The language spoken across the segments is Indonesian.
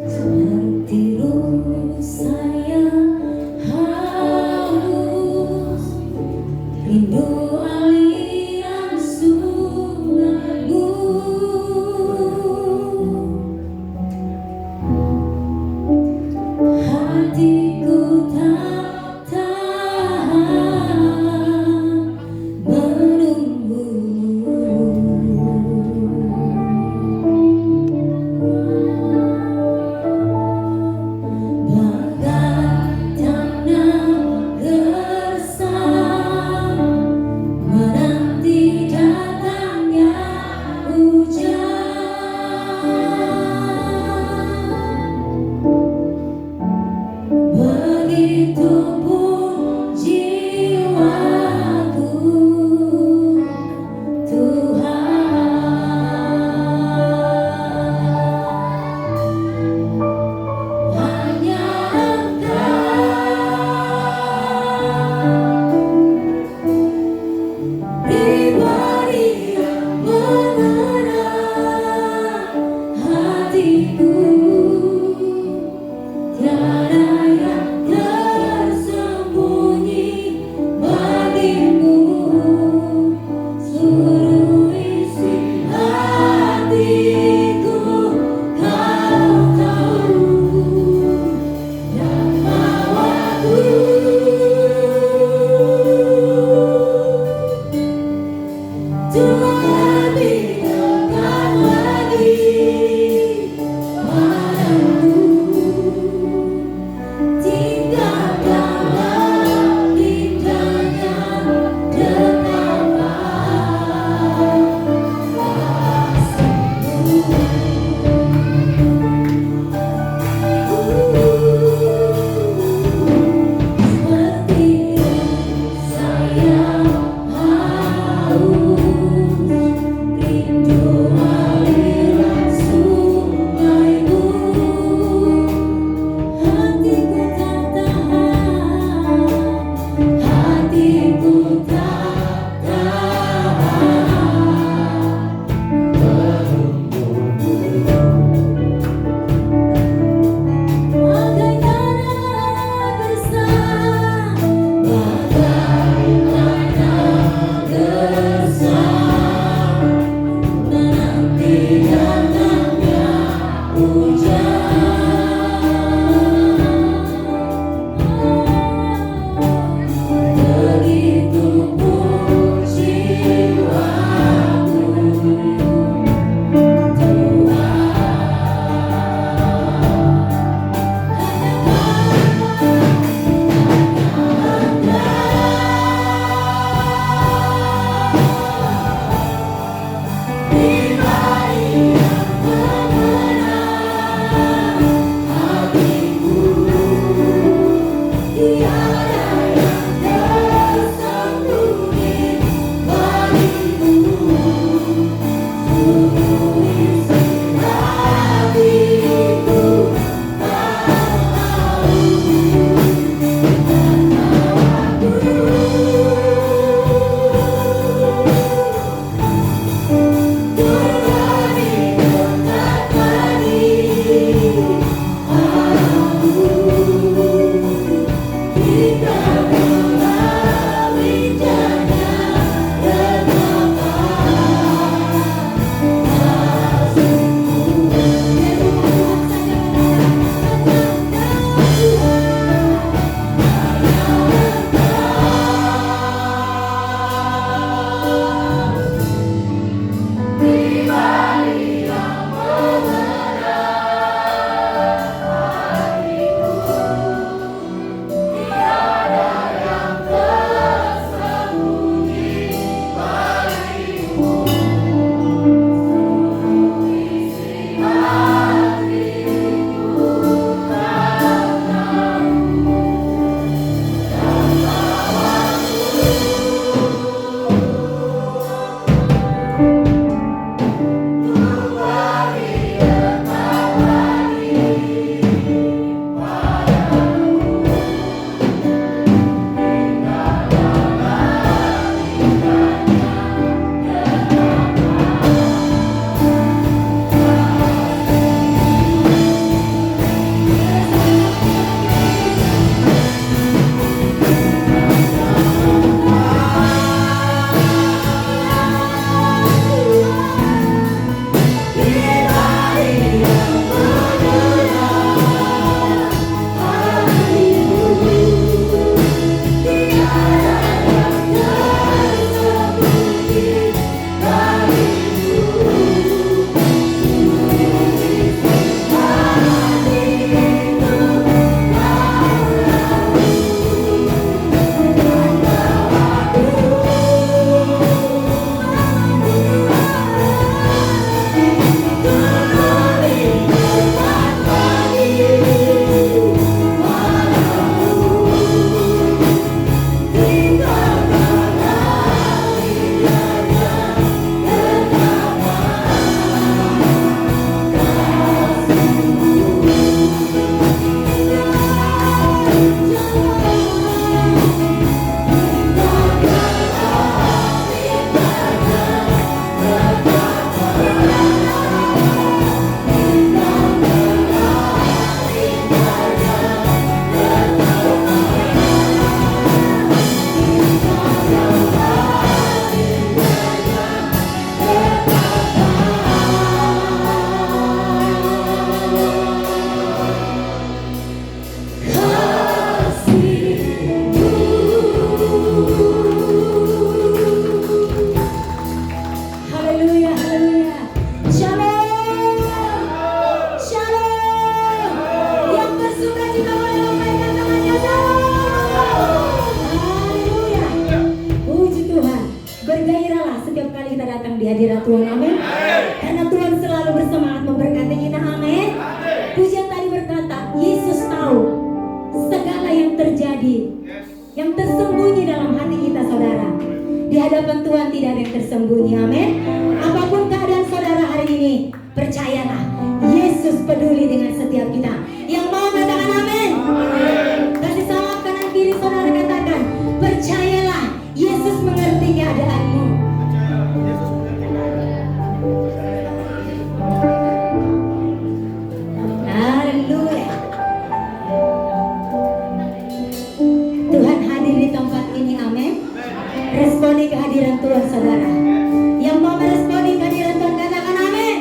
Seperti ruh saya haus, rindu aliran sungaimu. Hatiku tak tahan menunggumu. terjadi, yang tersembunyi dalam hati kita saudara. Di hadapan Tuhan tidak ada yang tersembunyi, amin. Apapun keadaan saudara hari ini, percayalah, Yesus peduli dengan setiap kita. Yang mau katakan amin. Kasih salam kanan kiri saudara, katakan, percayalah, Yesus mengerti keadaanmu. Haleluya. Tuhan hadir di tempat ini, amin. Responi kehadiran Tuhan saudara. Yang mau meresponi kehadiran Tuhan katakan amin.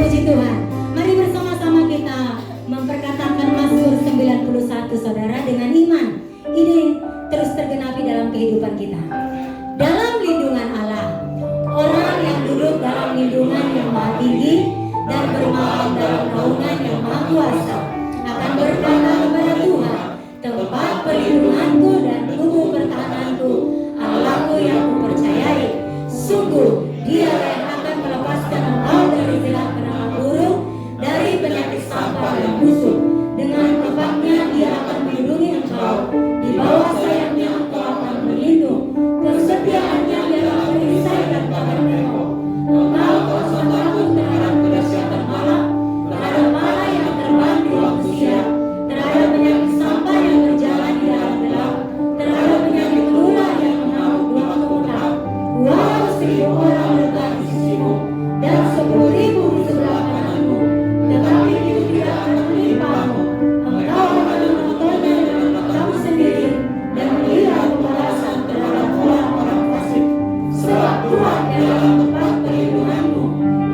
Puji Tuhan. Mari bersama-sama kita memperkatakan Mazmur 91 saudara dengan iman. Ini terus tergenapi dalam kehidupan kita. Dalam lindungan Allah, orang yang duduk dalam lindungan yang maha tinggi dan bermalam dalam naungan yang maha kuasa akan berkata kepada Tuhan, tempat perlindunganku dan tubuh pertahananku, Allahku yang kupercayai. Sungguh Dia yang akan melepaskan engkau dari jerat penangkap burung, dari penyakit sampar yang busuk. Dengan kepaknya Dia akan melindungi engkau, di bawah sayapnya engkau akan berlindung. Kesetiaannya biarlah perisai dan kabar engkau. Engkau kuasa takut terhadap kedahsyatan malam, terhadap mala yang terbang di waktu siang, terhadap penyakit sampar yang berjalan di dalam gelap, terhadap penyakit menular yang mengamuk di waktu petang. Walau 1000 orang berdekat di sisimu dan 10.000 di sebelah kananmu, tetapi itu tidak akan menimpamu. Engkau akan menontonnya dengan matamu sendiri dan melihat pembalasan terhadap orang-orang fasik. Sebab Tuhan adalah tempat perlindunganmu,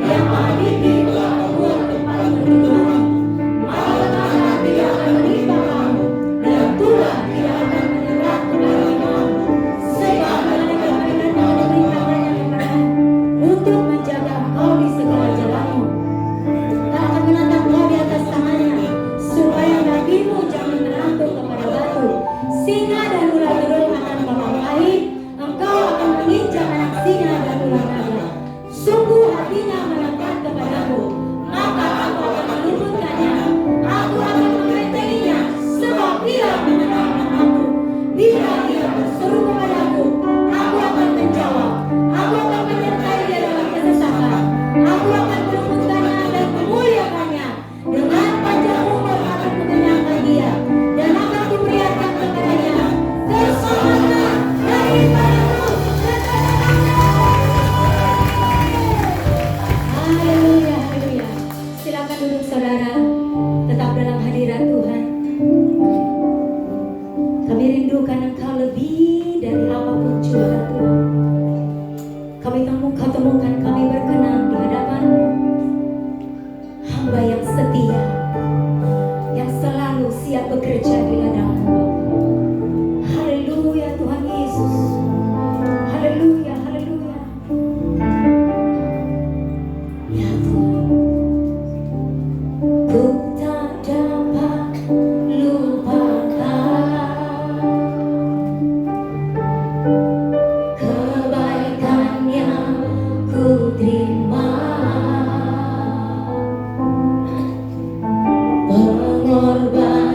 yang maha tinggi telah membuat tempat perlindunganmu. Malapetaka tidak akan menimpa kamu, dan Tuhan tidak akan menyerah kepada kamu. Sebab malaikat-malaikatnya diberi kabarnya kepadamu untuk menjaga engkau di segala jalanmu. Tak akan menatap engkau di atas tangannya, supaya kakimu jangan terantuk kepada batu. Singa dan ular beruang akan kau mangkai, engkau akan menginjak anak singa dan ular naga. Sungguh hatinya melekat kepadamu, maka aku akan meluputkannya. Aku akan membentenginya, sebab ia mengenal namaku. Bila ia berseru kepadaku, aku akan menjawab. Aku akan menyertai dia dalam kesesakan. Aku akan meluputkannya dan memuliakannya. Dengan panjang umur akan kukenyangkan dia, dan akan kuperiarkan kepadanya keselamatan daripadaku. Haleluya, haleluya. Silakan duduk saudara, tetap dalam hadirat Tuhan. Kami rindukan Engkau lebih dari apapun juga Tuhan. Kau temukan kami berkenan di hadapan-Mu, hamba yang setia, yang selalu siap bekerja di ladang-Mu. Haleluya Tuhan Yesus. Haleluya, haleluya. Ya Tuhan, ku tak dapat lupakan kebaikan yang ku terima, pengorbanan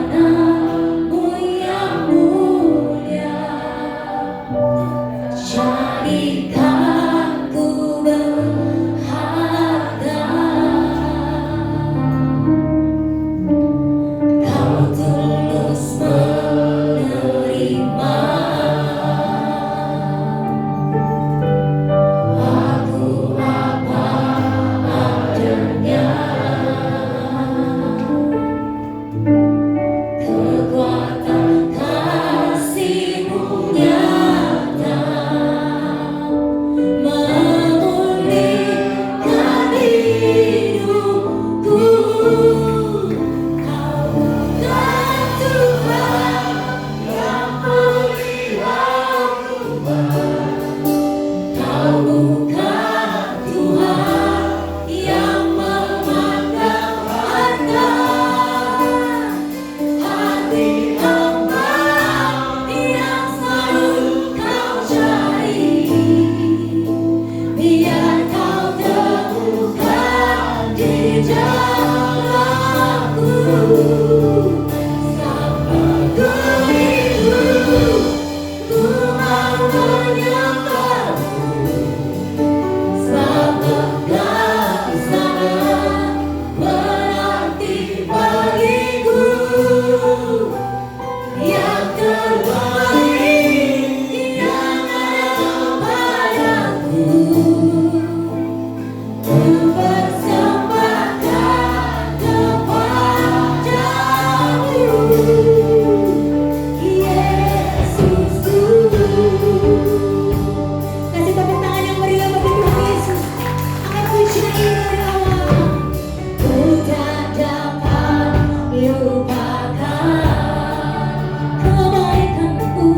kebaikanmu,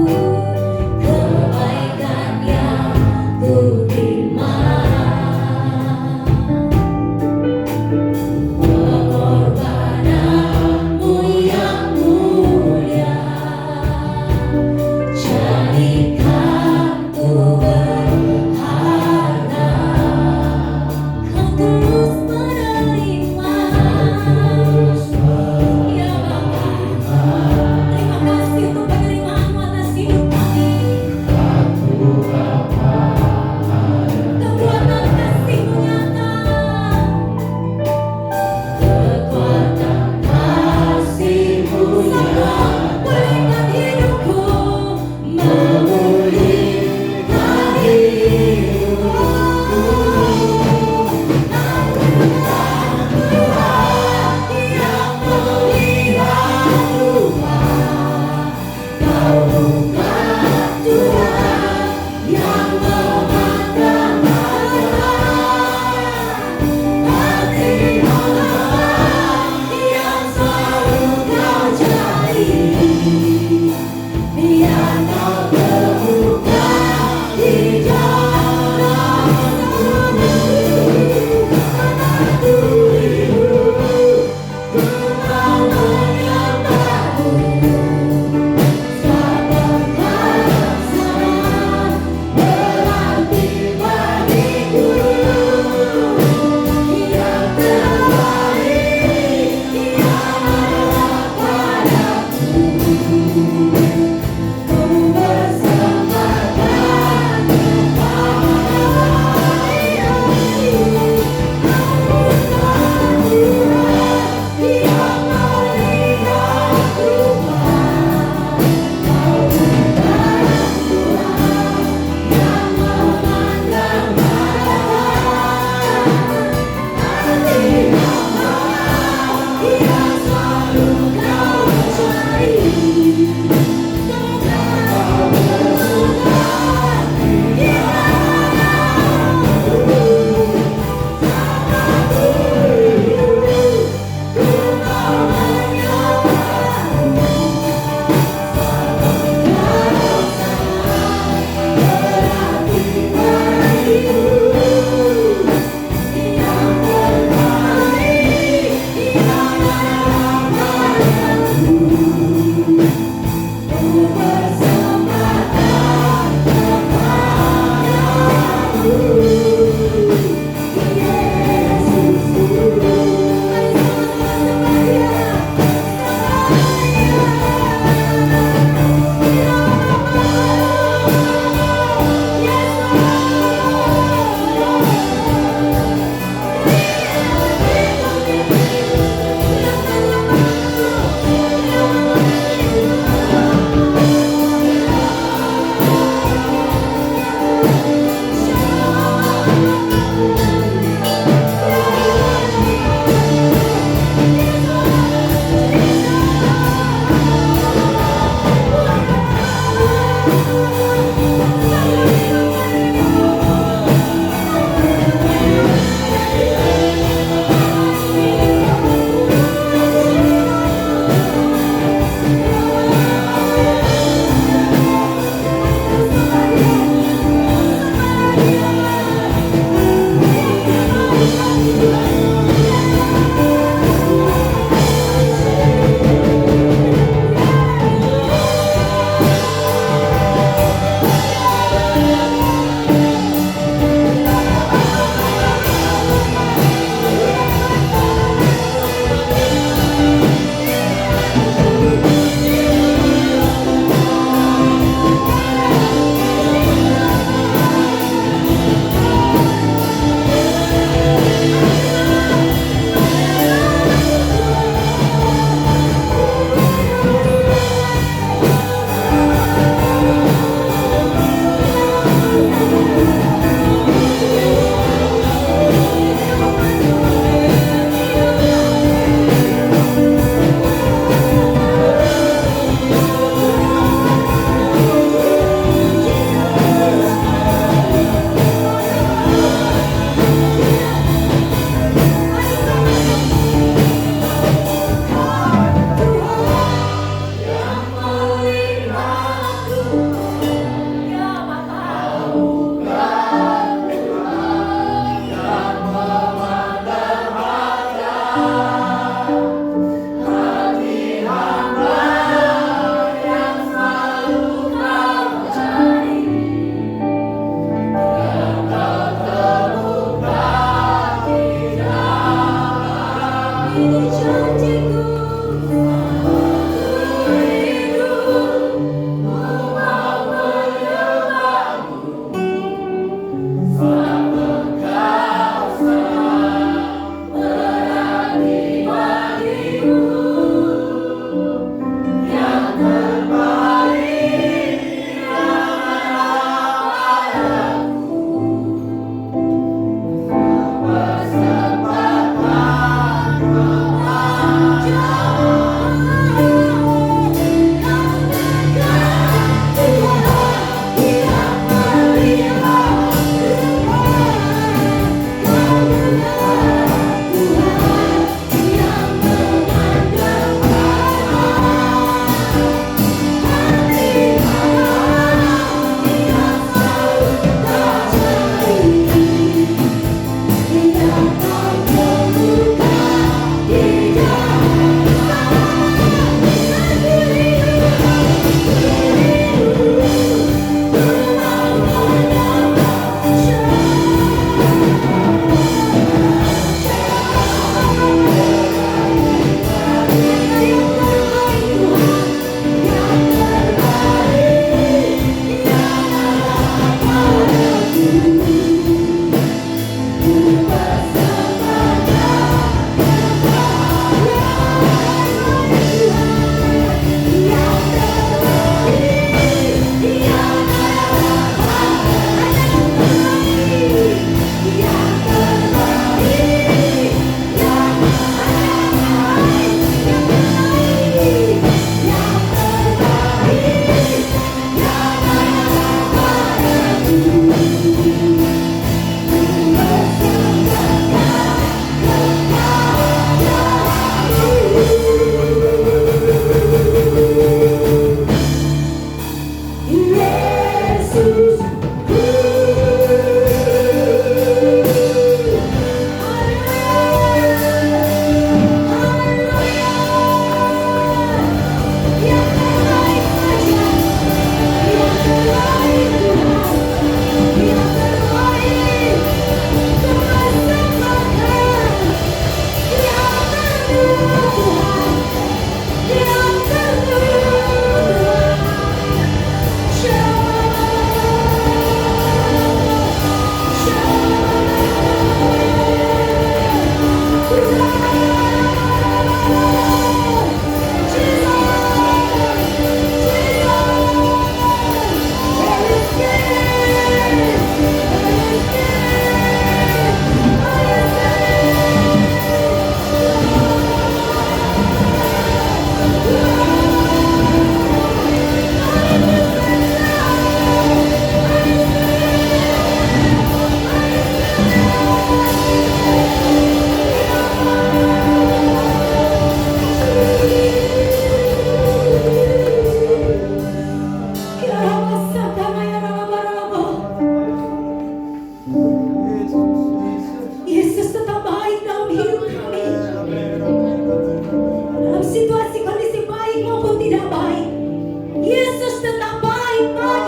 kebaikan yang ku terima. Pengorbananmu yang mulia jadikan ku berharga. Kau tulus menerima, ya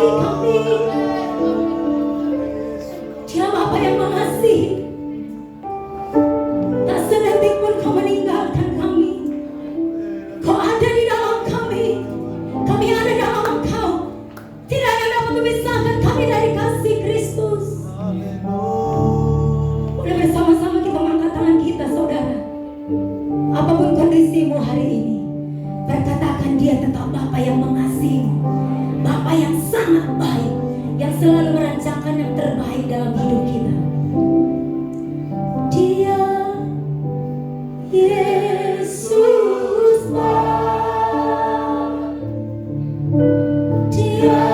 bagi kami. Dia Bapa yang mengasihi. Tak sedetik pun Kau meninggalkan kami. Kau ada di dalam kami. Kami ada dalam Engkau. Tidak ada yang dapat memisahkan kami dari kasih Kristus. Boleh bersama-sama kita mengangkat tangan kita, saudara. Apapun kondisimu hari ini, berkatakan Dia tetap Bapa yang mengasihimu, Bapa yang sangat baik, yang selalu merancangkan yang terbaik dalam hidup kita. Dia Yesus baik. Dia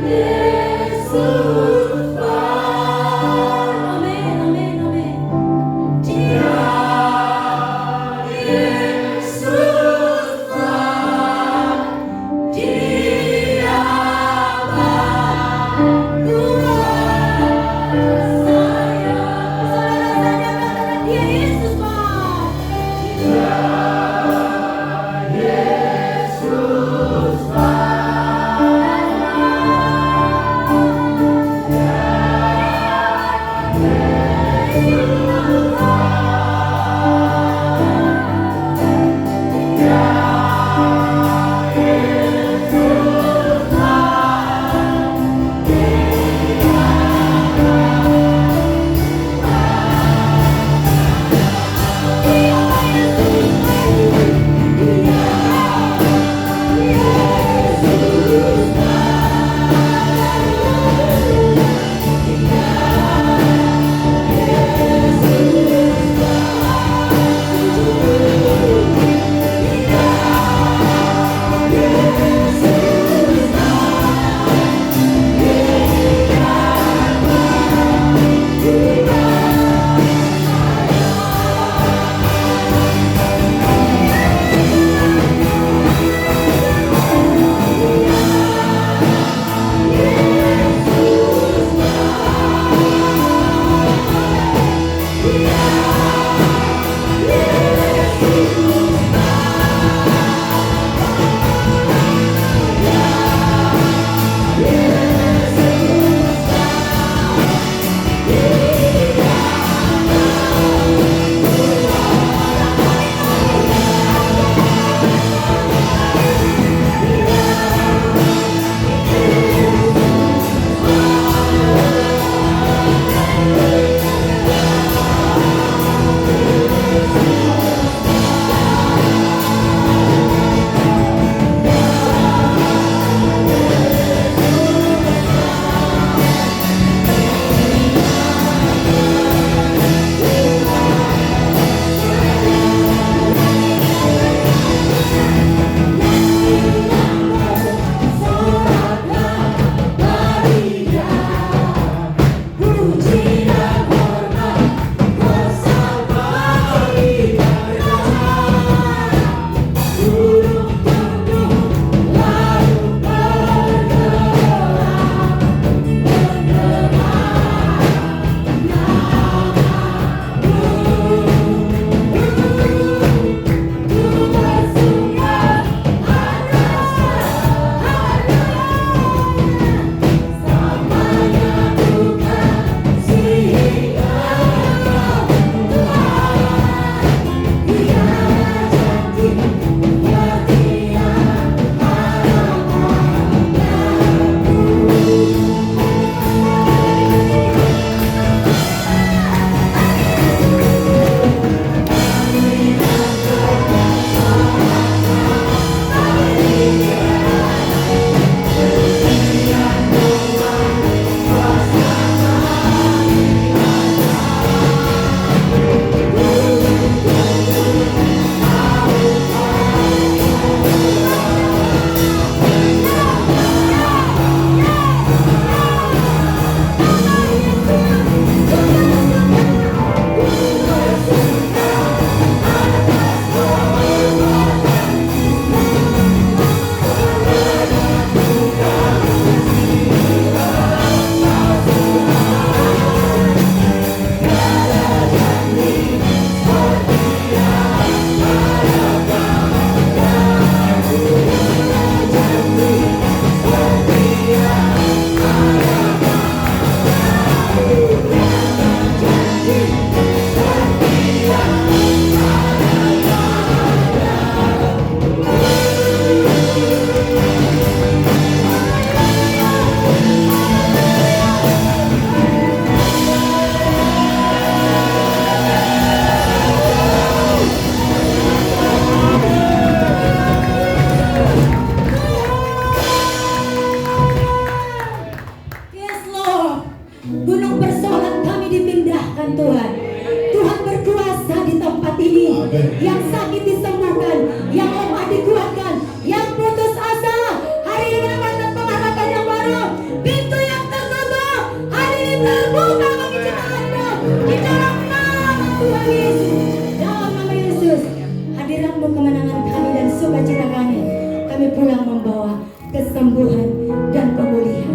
Yesus baik. Amin, amin, amin. Dia Yesus baik. Dia baik buat saya. Saudara, saya katakan Dia Yesus baik. kehadiran-Mu, kemenangan kami dan sukacita kami pulang membawa kesembuhan dan pemulihan.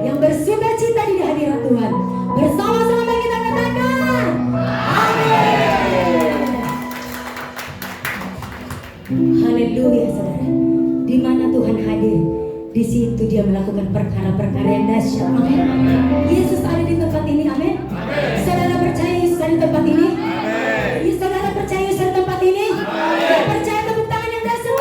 Yang bersukacita di hadirat Tuhan, bersama-sama kita katakan amin. Haleluya, saudara. Di mana Tuhan hadir, di situ Dia melakukan perkara-perkara yang dahsyat. Amin. Yesus ada di tempat ini. Amin. Saudara percaya Yesus ada di tempat ini? Saudara percaya Yesus ada di tempat ini? Yang percaya tepuk tangan yang dahsyat.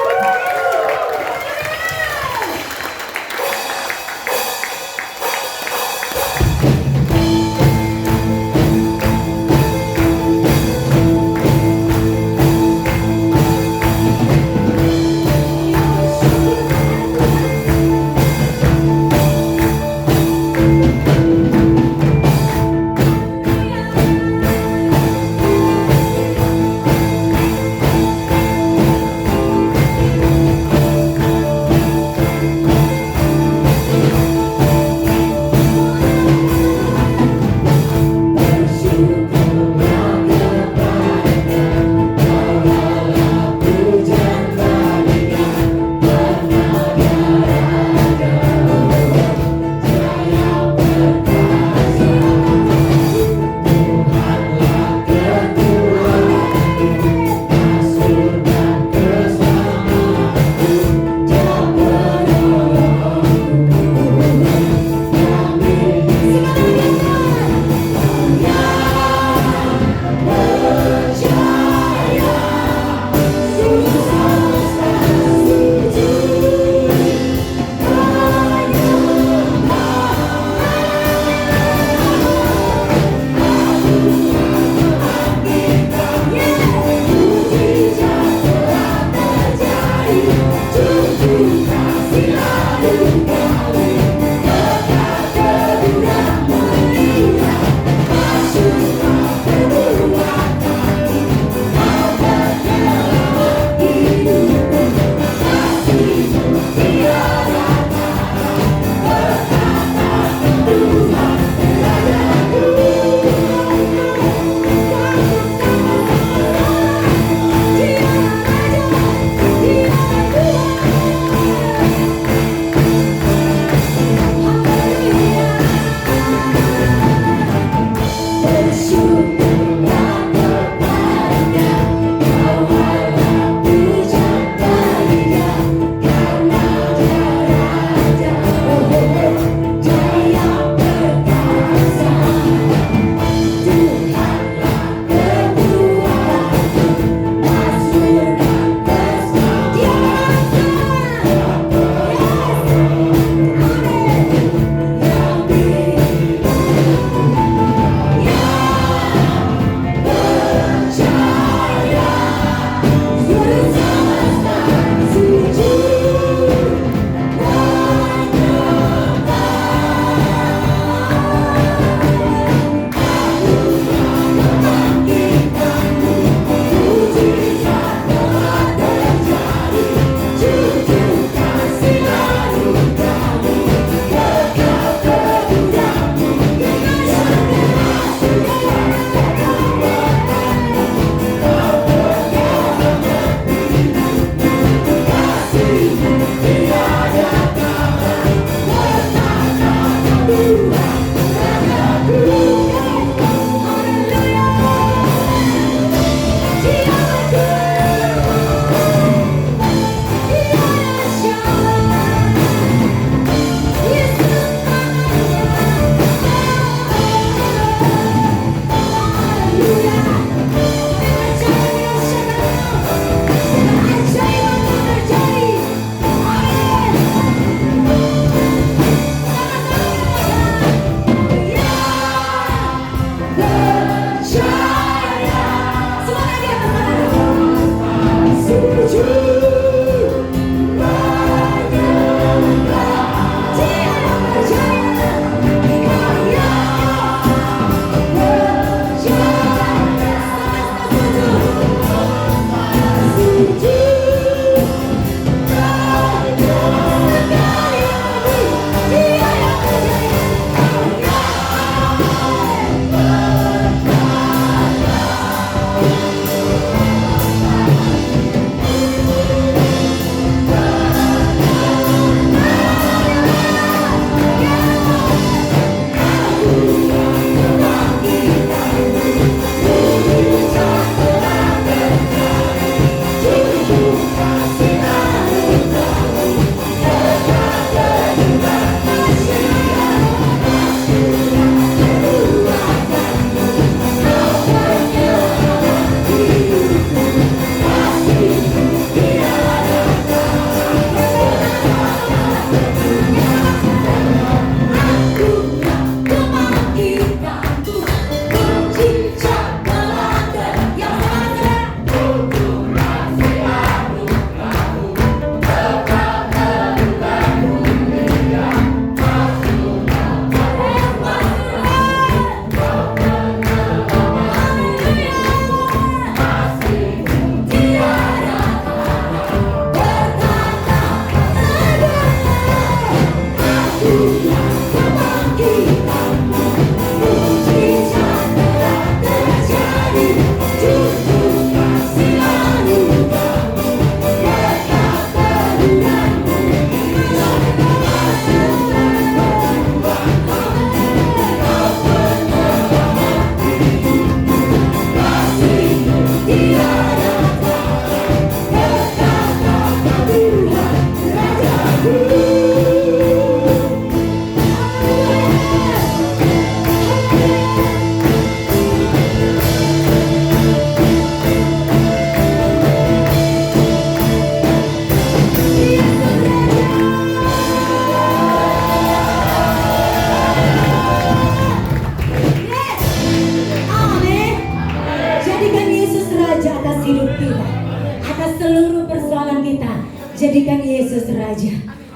Jadikan Yesus Raja.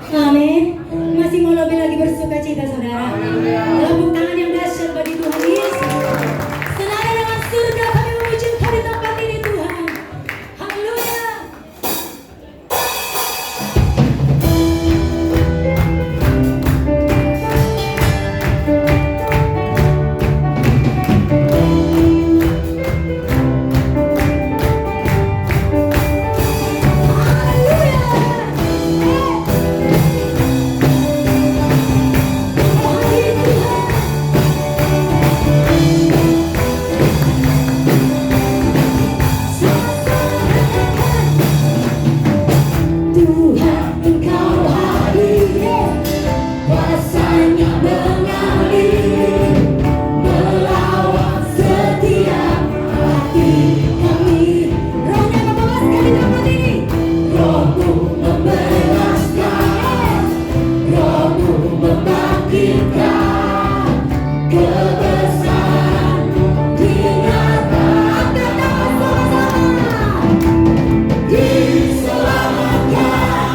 Amin. Masih mau lebih lagi bersuka cita saudara. Tepuk tangan yang dahsyat bagi Tuhan Yesus. Senada dengan surga kami memuji Engkau di tempat ini Tuhan. Haleluya. Diselamatkan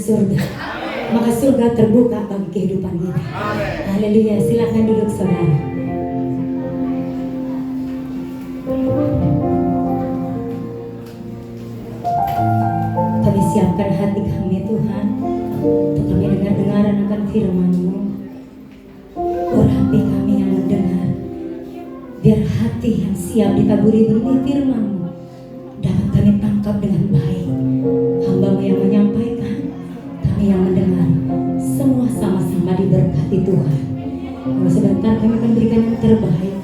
surga. Maka surga terbuka bagi kehidupan kita. Haleluya. Silakan duduk saudara. Kami siapkan hati kami Tuhan, untuk kami dengar-dengaran akan firman-Mu. Urapi kami yang mendengar, biar hati yang siap ditaburi benih firman-Mu dapat kami tangkap dengan baik. Hamba-Mu yang menyampaikan, kami yang mendengar, semua sama-sama diberkati Tuhan. Kalau sebentar kami akan berikan yang terbaik.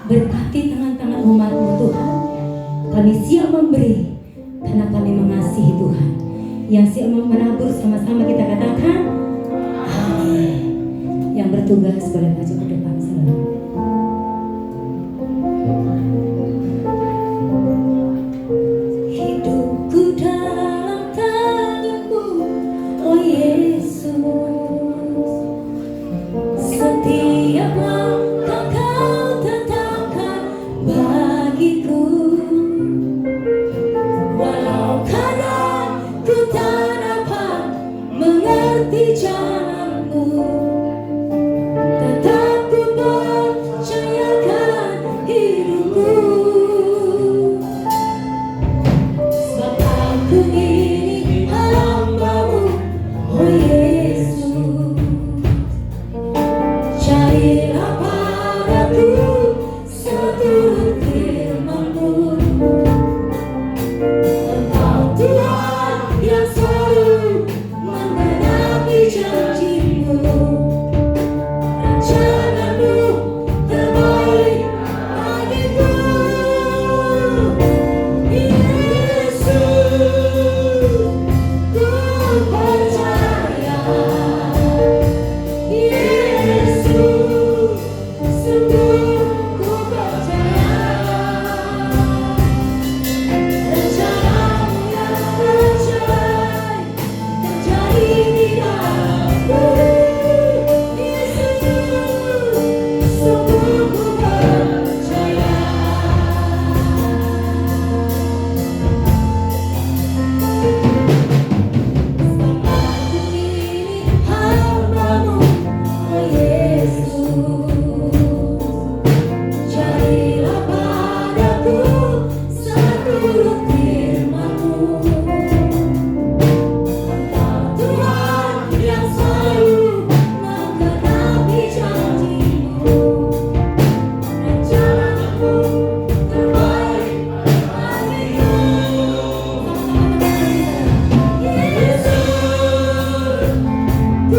Berkati tangan-tangan umat-Mu Tuhan. Kami siap memberi karena kami mengasihi Tuhan. Yang siap menabur sama-sama kita katakan amin. Yang bertugas boleh maju ke depan selalu. Hidupku dalam tangan-Mu, oh Yesus. Setiap langkah Kau tetapkan bagiku. Walau kadang ku tak dapat mengerti jalan-Mu, tetap ku percayakan hidupku. Sebab aku ini hamba-Mu, oh Yesus. Carilah padaku seturut firman-Mu. Engkau Tuhan yang selalu menggenapi janji-Mu. Rencana-Mu terbaik bagiku. Yesus, ku percaya. Yesus, sungguh ku percaya. Rencana-Mu yang terbaik terjadi di dalamku. Yesus, sungguh ku percaya. Sebab aku ini hamba-Mu, oh Yesus. Carilah padaku seturut firman-Mu. Engkau Tuhan yang selalu menggenapi janji-Mu. Rencana-Mu terbaik bagiku. Yesus,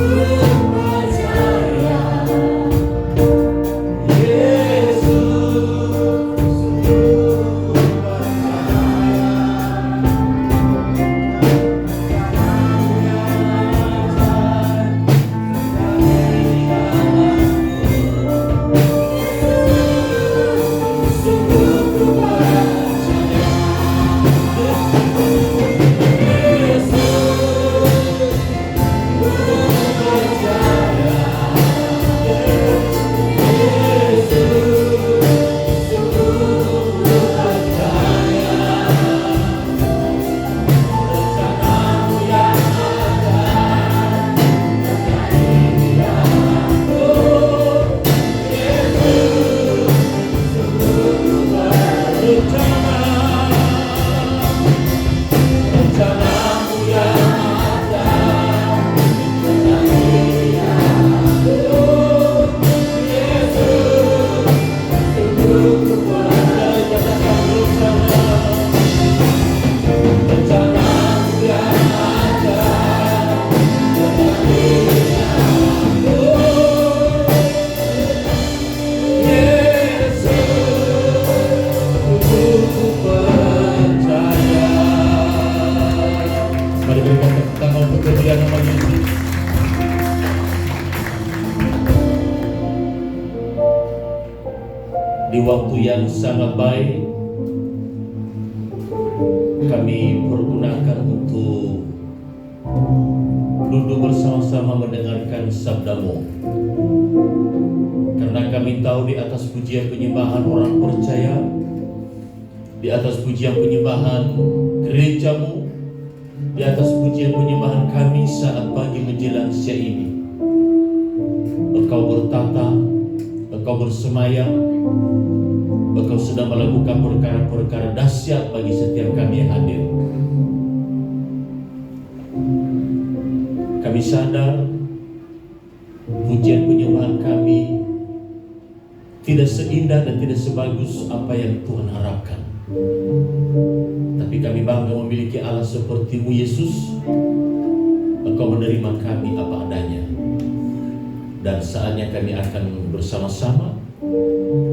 ku percaya. Mari berikan tepuk tangan untuk kemuliaan nama Yesus. Di waktu yang sangat baik, kami pergunakan untuk duduk bersama-sama mendengarkan sabda-Mu. Karena kami tahu di atas pujian penyembahan orang percaya, di atas pujian penyembahan gereja-Mu, di atas pujian penyembahan kami saat pagi menjelang siang ini. Engkau bertata, Engkau bersemayam, Engkau sedang melakukan perkara-perkara dahsyat bagi setiap kami yang hadir. Kami sadar pujian penyembahan kami tidak seindah dan tidak sebagus apa yang Tuhan harapkan. Tapi kami bangga memiliki Allah seperti-Mu Yesus. Engkau menerima kami apa adanya. Dan saatnya kami akan bersama-sama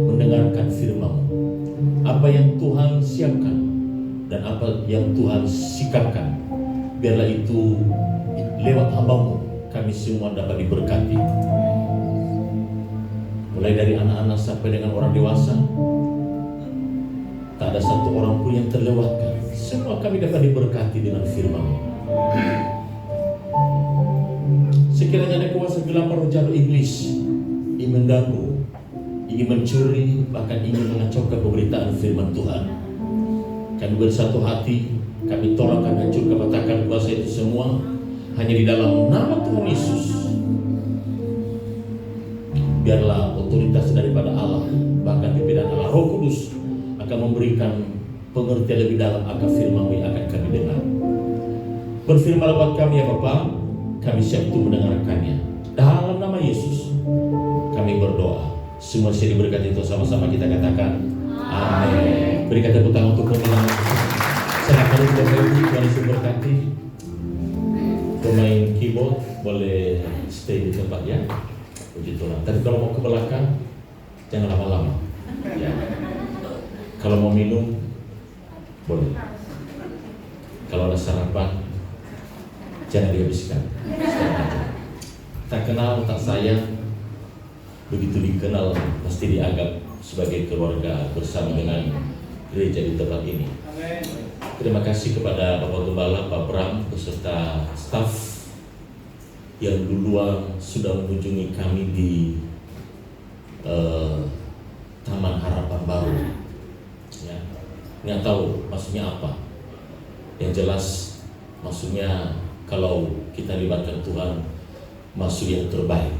mendengarkan firman-Mu. Apa yang Tuhan siapkan dan apa yang Tuhan sikapkan, biarlah itu lewat hamba-Mu kami semua dapat diberkati. Mulai dari anak-anak sampai dengan orang dewasa, tak ada satu orang pun yang terlewatkan. Semua kami dapat diberkati dengan firman-Mu. Sekiranya ada kuasa gelap roh jahat iblis ingin mengganggu, ingin mencuri, bahkan ingin mengacaukan pemberitaan firman Tuhan, kami bersatu hati, kami tolak dan hancurkan, patahkan kuasa itu semua hanya di dalam nama Tuhan Yesus. Biarlah otoritas daripada Allah, bahkan pimpinan Allah Roh Kudus akan memberikan pengertian lebih dalam akan firman-Mu yang akan kami dengar. Berfirmanlah buat kami ya Bapa, kami siap untuk mendengarkannya. Dalam nama Yesus kami berdoa. Semua saya diberkati itu, sama-sama kita katakan amin. Berikan tepuk tangan untuk pemenang. Serahkan untuk Bapak Ibu, Tuhan Yesus berkati. Pemain keyboard boleh stay di tempat ya. Puji Tuhan. Tapi kalau mau ke belakang jangan lama-lama ya. Kalau mau minum boleh. Kalau ada sarapan jangan dihabiskan. Tak kenal, tak sayang, begitu dikenal pasti dianggap sebagai keluarga bersama dengan gereja di tempat ini. Terima kasih kepada Bapak Gembala, Pak Bram, beserta staf yang duluan sudah mengunjungi kami di Taman Harapan Baru. Ya, nggak tahu maksudnya apa. Yang jelas maksudnya kalau kita libatkan Tuhan, masuk yang terbaik.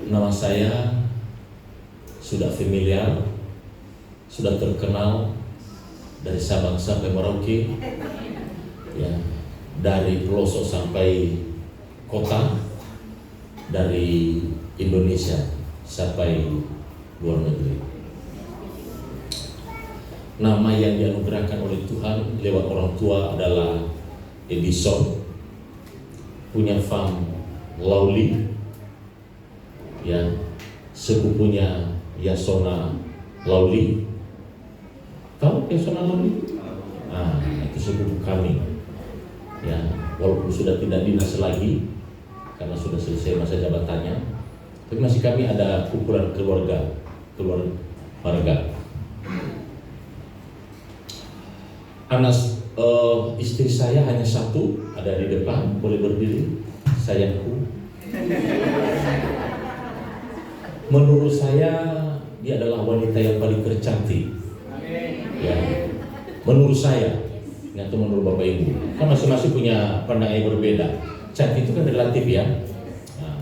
Nama saya sudah familiar, sudah terkenal dari Sabang sampai Merauke, ya, dari pelosok sampai kota, dari Indonesia sampai luar negeri. Nama yang dianugerahkan oleh Tuhan lewat orang tua adalah Edison, punya farm Lawli, ya, sepupunya Yasona Lawli. Tahu Yasona Lawli? Nah, itu sepupu kami. Ya, walaupun sudah tidak dinas lagi karena sudah selesai masa jabatannya, tapi masih kami ada kumpulan keluarga. Anak istri saya hanya satu, ada di depan, boleh berdiri. Sayangku, menurut saya dia adalah wanita yang paling tercantik. Ya, menurut saya, atau menurut Bapak Ibu, kan masing-masing punya pandangan yang berbeda. Cantik itu kan relatif ya. Nah,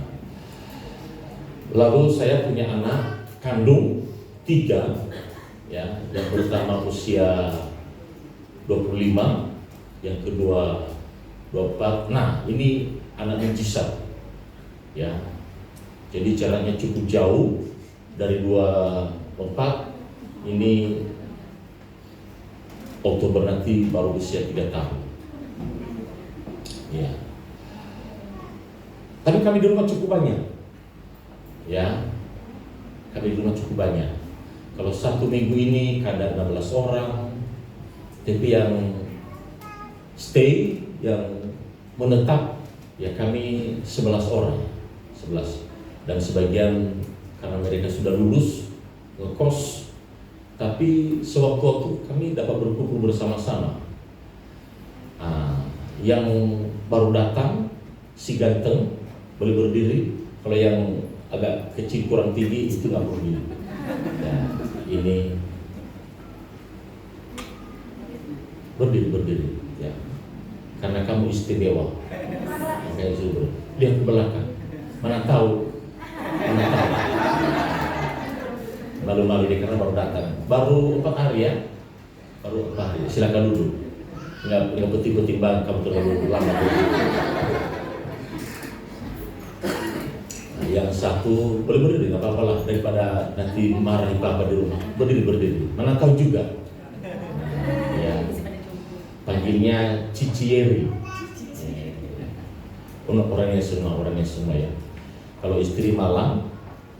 lalu saya punya anak kandung 3, ya, yang pertama usia 25, yang kedua 24. Nah, ini anak mujizat, ya. Jadi jaraknya cukup jauh dari 24. Ini Oktober nanti baru usia 3 tahun. Ya. Tapi kami di rumah cukup banyak. Ya. Kami di rumah cukup banyak. Kalau satu minggu ini kadang 16 orang. Tapi yang stay, yang menetap, ya kami 11 orang. 11. Dan sebagian karena mereka sudah lulus ngekos, tapi sewaktu-waktu kami dapat berkumpul bersama-sama. Yang baru datang, si ganteng, boleh berdiri. Kalau yang agak kecil kurang tinggi itu nggak berdiri. Ya, ini berdiri, ya. karena kamu istimewa. Makanya disuruh lihat ke belakang. Mana tahu. Malu-malu dia karena baru datang. Baru 4 hari ya. Baru 4 hari. Silakan duduk. Nggak penting-penting banget kamu terlalu lama. Yang satu boleh berdiri, nggak apa-apa lah, daripada nanti marahi papa di rumah. Berdiri. Mana tahu juga. Ya, panggilnya Cicieri. Orangnya semua ya. Kalau istri Malang,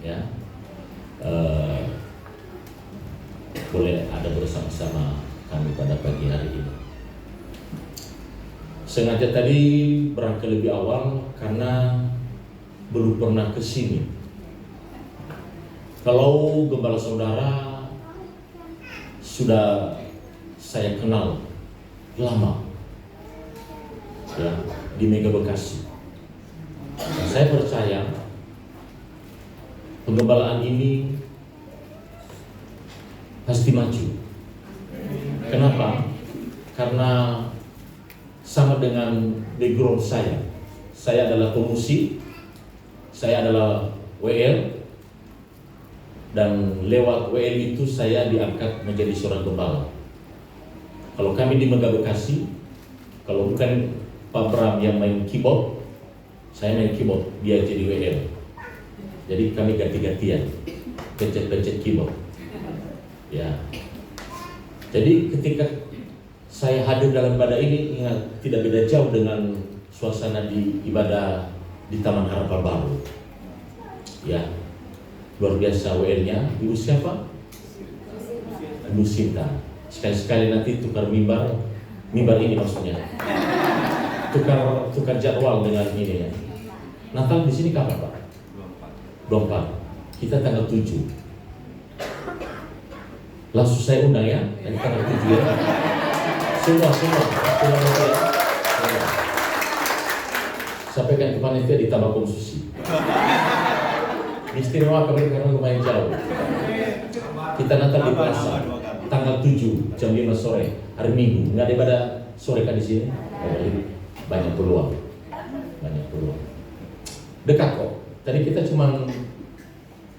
ya boleh ada bersama-sama kami pada pagi hari ini. Sengaja tadi berangkat lebih awal karena belum pernah ke sini. Kalau gembala saudara sudah saya kenal lama ya di Mega Bekasi. Nah, saya percaya penggembalaan ini pasti maju. Kenapa? Karena sama dengan background saya. Saya adalah pemusik, saya adalah WL, dan lewat WL itu saya diangkat menjadi seorang gembala. Kalau kami di Mega Bekasi, kalau bukan Pak Bram yang main keyboard, saya main keyboard, dia jadi WL. Jadi kami ganti-gantian, pencet-pencet keyboard. Ya. Jadi ketika saya hadir dalam ibadah ini, ingat tidak beda jauh dengan suasana di ibadah di Taman Harapan Baru. Ya, luar biasa WL-nya. Ibu siapa? Ibu Sinta. Sekali-sekali nanti tukar mimbar ini maksudnya. Tukar jadwal dengan ini ya. Natal di sini kapan Pak? 24. Kita tanggal 7. Langsung saya undang ya, tanggal 7 ya. Semua. Sampaikan ke panitia ditambah konsumsi. Istimewa kami karena lumayan jauh. Kita Natal di Plaza, tanggal 7 jam 5 sore, hari Minggu. Nggak ada ibadah sore kan di sini? Banyak peluang. Dekat kok. Tadi kita cuma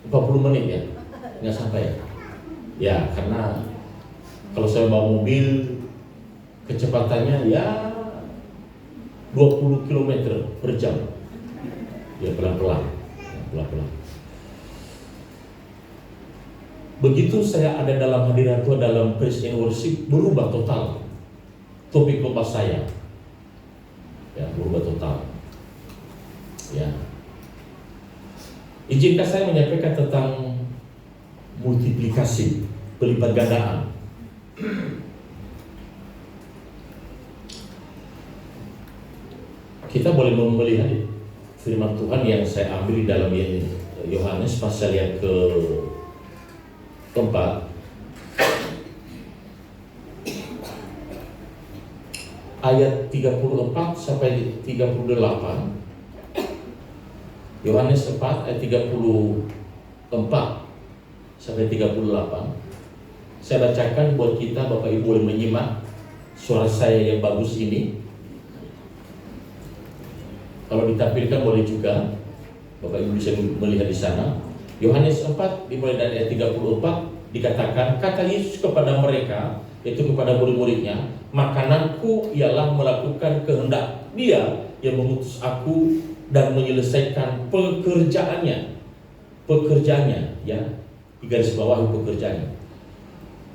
40 menit ya, nggak sampai ya. Ya karena kalau saya bawa mobil kecepatannya ya 20 km per jam. Ya pelan-pelan. Begitu saya ada dalam hadirat Tuhan dalam praise and worship, berubah total topik khotbah saya. Ya, berubah total. Ya. Izinkan saya menyampaikan tentang multiplikasi, pelipat gandaan. Kita boleh melihat firman Tuhan yang saya ambil di dalam Yohanes pasal yang keempat, ayat 34 sampai 38. Yohanes 4 ayat 34 sampai 38. Saya bacakan buat kita Bapak Ibu yang menyimak suara saya yang bagus ini. Kalau ditampilkan boleh juga, Bapak Ibu bisa melihat di sana. Yohanes 4 dimulai dari ayat 34 dikatakan, kata Yesus kepada mereka, yaitu kepada murid-muridnya, makananku ialah melakukan kehendak Dia yang mengutus aku dan menyelesaikan pekerjaannya, ya, di garis bawah pekerjaannya.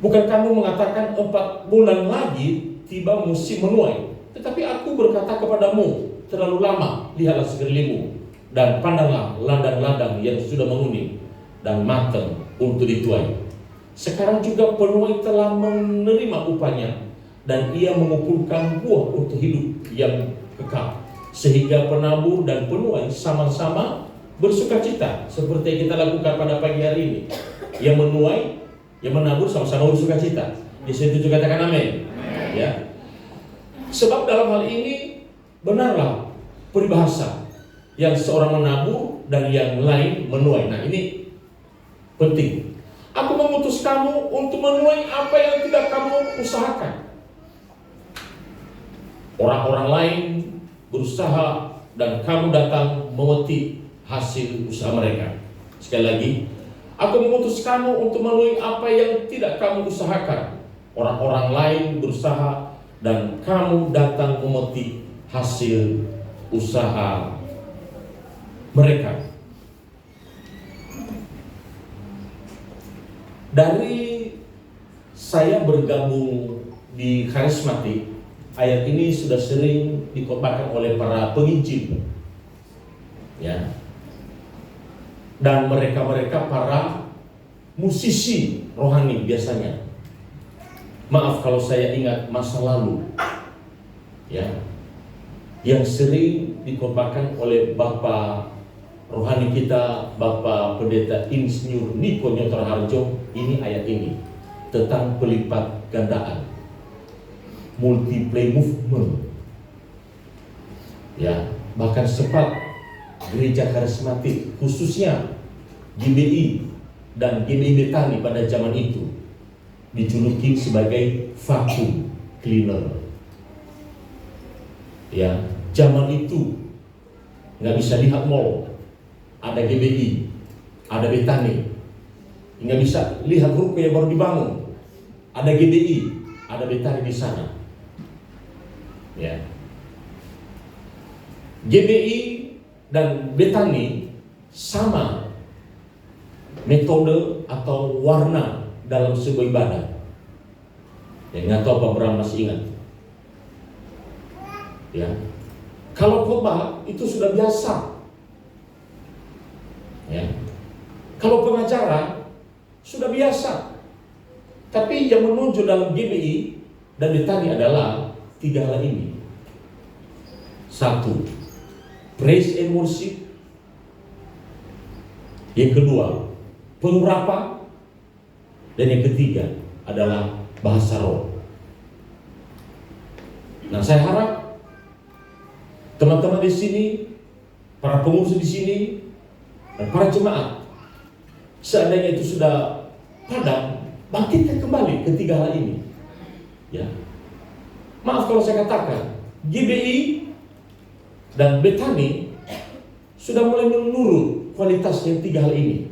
Bukan kamu mengatakan 4 bulan lagi tiba musim menuai, tetapi aku berkata kepadamu, terlalu lama, lihatlah sekelilingmu dan pandanglah ladang-ladang yang sudah menguning dan matang untuk dituai. Sekarang juga penuai telah menerima upahnya dan ia mengumpulkan buah untuk hidup yang kekal, sehingga penabur dan penuai sama-sama bersukacita seperti yang kita lakukan pada pagi hari ini. Yang menuai, yang menabur sama-sama bersukacita. Di situ juga katakan amin. Ya. Sebab dalam hal ini benarlah peribahasa, yang seorang menabur dan yang lain menuai. Nah ini penting. Aku mengutus kamu untuk menuai apa yang tidak kamu usahakan. Orang-orang lain berusaha dan kamu datang memetik hasil usaha mereka. Sekali lagi, aku mengutus kamu untuk melalui apa yang tidak kamu usahakan. Orang-orang lain berusaha dan kamu datang memetik hasil usaha mereka. Dari saya bergabung di karismatik, ayat ini sudah sering dikotbahkan oleh para penginjil, ya, dan mereka para musisi rohani biasanya. Maaf kalau saya ingat masa lalu, ya, yang sering dikotbahkan oleh Bapak rohani kita, Bapak Pendeta Insinyur Niko Nyotor Harjo. Ini ayat ini tentang pelipat gandaan, multiple movement, ya. Bahkan sempat gereja karismatik, khususnya GBI dan GBI Betani pada zaman itu dijuluki sebagai vacuum cleaner, ya. Zaman itu nggak bisa lihat mall, ada GBI, ada Betani. Nggak bisa lihat ruko yang baru dibangun, ada GBI, ada Betani di sana, ya. GBI dan Betani sama metode atau warna dalam sebuah ibadah. Ya, nggak tahu Pak Bram masih ingat, ya. Kalau khotbah itu sudah biasa, ya. Kalau pengacara sudah biasa. Tapi yang menonjol dalam GBI dan Betani adalah tiga hal ini. Satu, praise and worship. Yang kedua, pengurapan. Dan yang ketiga adalah bahasa roh. Nah, saya harap teman-teman di sini, para pengurus di sini, dan para jemaat, seandainya itu sudah padam, bangkitkan kembali ketiga hal ini, ya. Maaf kalau saya katakan, GBI dan Betani sudah mulai menurun kualitasnya tiga hal ini,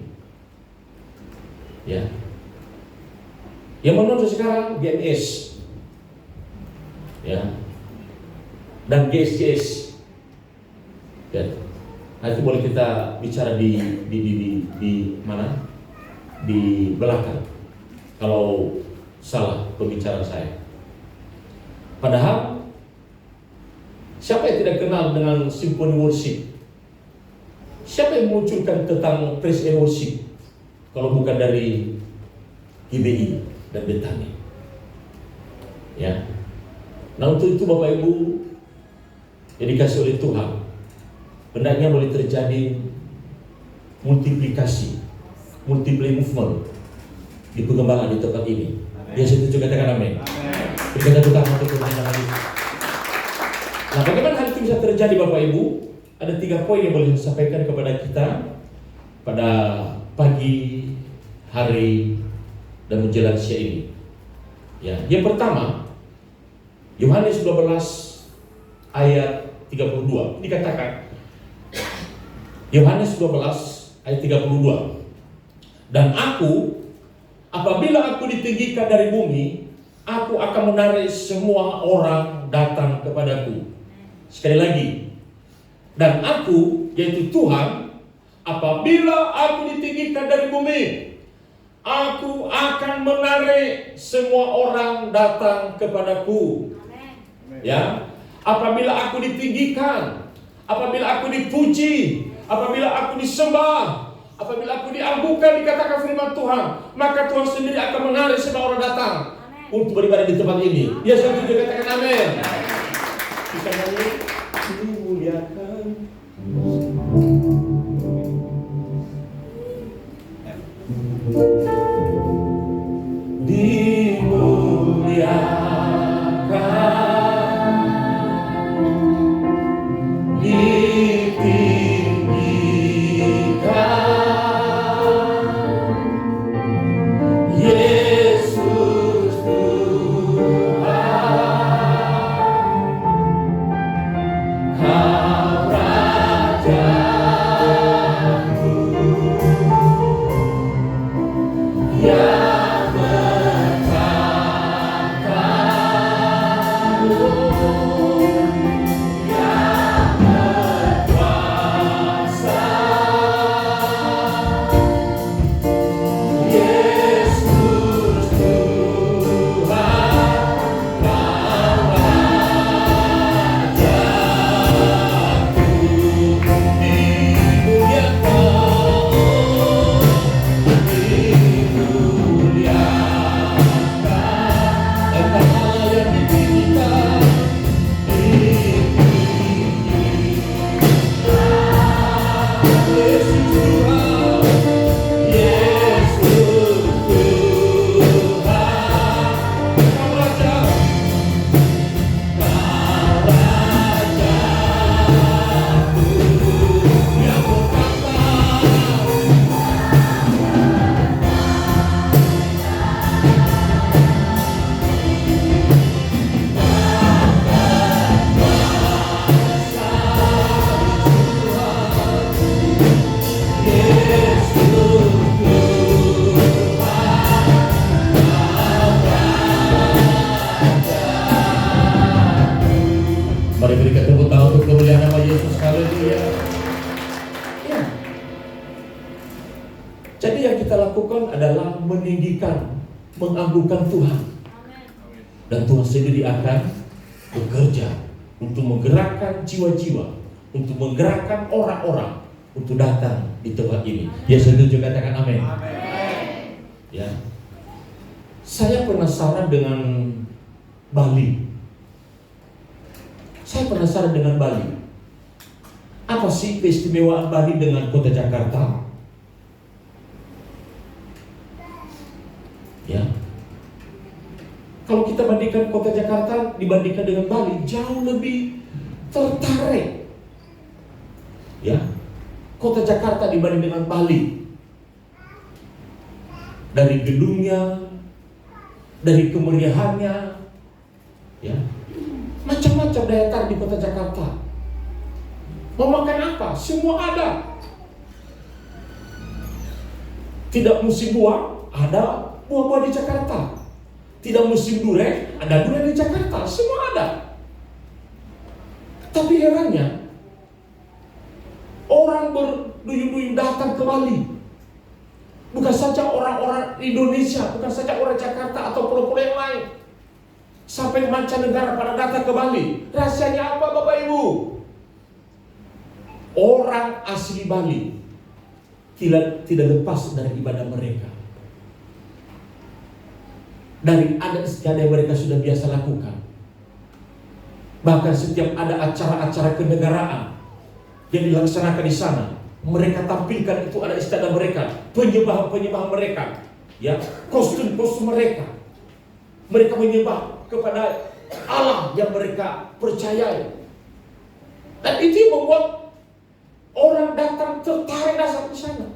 ya. Yang menonjol sekarang GMS, ya, dan GSGS, ya. Nanti boleh kita bicara di mana? Di belakang, kalau salah pembicaraan saya. Padahal siapa yang tidak kenal dengan symphony worship? Siapa yang memunculkan tentang praise and worship kalau bukan dari GBI dan Betani, ya. Nah, untuk itu Bapak Ibu yang dikasih oleh Tuhan, hendaknya boleh terjadi multiplikasi, multiple movement di pengembangan di tempat ini. Yang setuju katakan amin. Berikan tepuk tangan untuk Tuhan lagi. Nah, bagaimana hal itu bisa terjadi Bapak Ibu? Ada 3 poin yang boleh saya sampaikan kepada kita pada pagi hari dan menjelang siang ini. Ya, yang pertama, Yohanes 12 ayat 32 dikatakan, Yohanes 12 ayat 32, dan apabila aku ditinggikan dari bumi, aku akan menarik semua orang datang kepadaku. Sekali lagi, dan aku, yaitu Tuhan, apabila aku ditinggikan dari bumi, aku akan menarik semua orang datang kepadaku. Ya, apabila aku ditinggikan, apabila aku dipuji, apabila aku disembah, apabila aku diagungkan, dikatakan firman Tuhan, maka Tuhan sendiri akan menarik semua orang datang untuk beribadah di tempat ini. Ya, saya setuju, katakan amin. Kita nyanyi, dimuliakan. Mari berikan tepuk tangan untuk kemuliaan nama Yesus. Haleluya. Ya. Jadi yang kita lakukan adalah meninggikan, mengagungkan Tuhan. Dan Tuhan sendiri akan bekerja untuk menggerakkan jiwa-jiwa, untuk menggerakkan orang-orang untuk datang di tempat ini. Ya, setuju, katakan amin. Ya. Saya penasaran dengan Bali. Saya penasaran dengan Bali. Apa sih keistimewaan Bali dengan kota Jakarta? Ya. Kalau kita bandingkan kota Jakarta dibandingkan dengan Bali, jauh lebih tertarik. Ya. Kota Jakarta dibanding dengan Bali. Dari gedungnya, dari kemeriahannya, ya. Macam-macam daya tarik di kota Jakarta. Mau makan apa? Semua ada. Tidak musim buah, ada buah-buah di Jakarta. Tidak musim durian, ada durian di Jakarta. Semua ada. Tapi herannya, orang berduyun-duyun datang ke Bali. Bukan saja orang-orang Indonesia, bukan saja orang Jakarta atau pulau-pulau yang lain. Sampai mancanegara pada datang ke Bali. Rahasianya apa, Bapak Ibu? Orang asli Bali tidak lepas dari ibadah mereka, dari adat istiadat yang mereka sudah biasa lakukan. Bahkan setiap ada acara-acara kenegaraan yang dilaksanakan di sana, mereka tampilkan itu ada istiadat mereka, penyembahan mereka, ya, kostum mereka. Mereka menyembah kepada Allah yang mereka percayai. Dan itu yang membuat orang datang tertarik datang ke sana.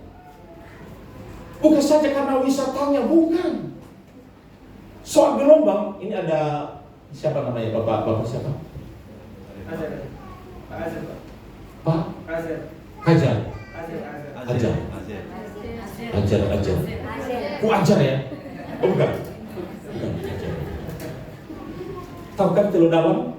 Bukan saja karena wisatanya, bukan. Soal gelombang, ini ada siapa namanya, Bapak siapa? Pak Hajar. Ku ajar ya? Oh bukan. Tahu kan Teluk Dalam?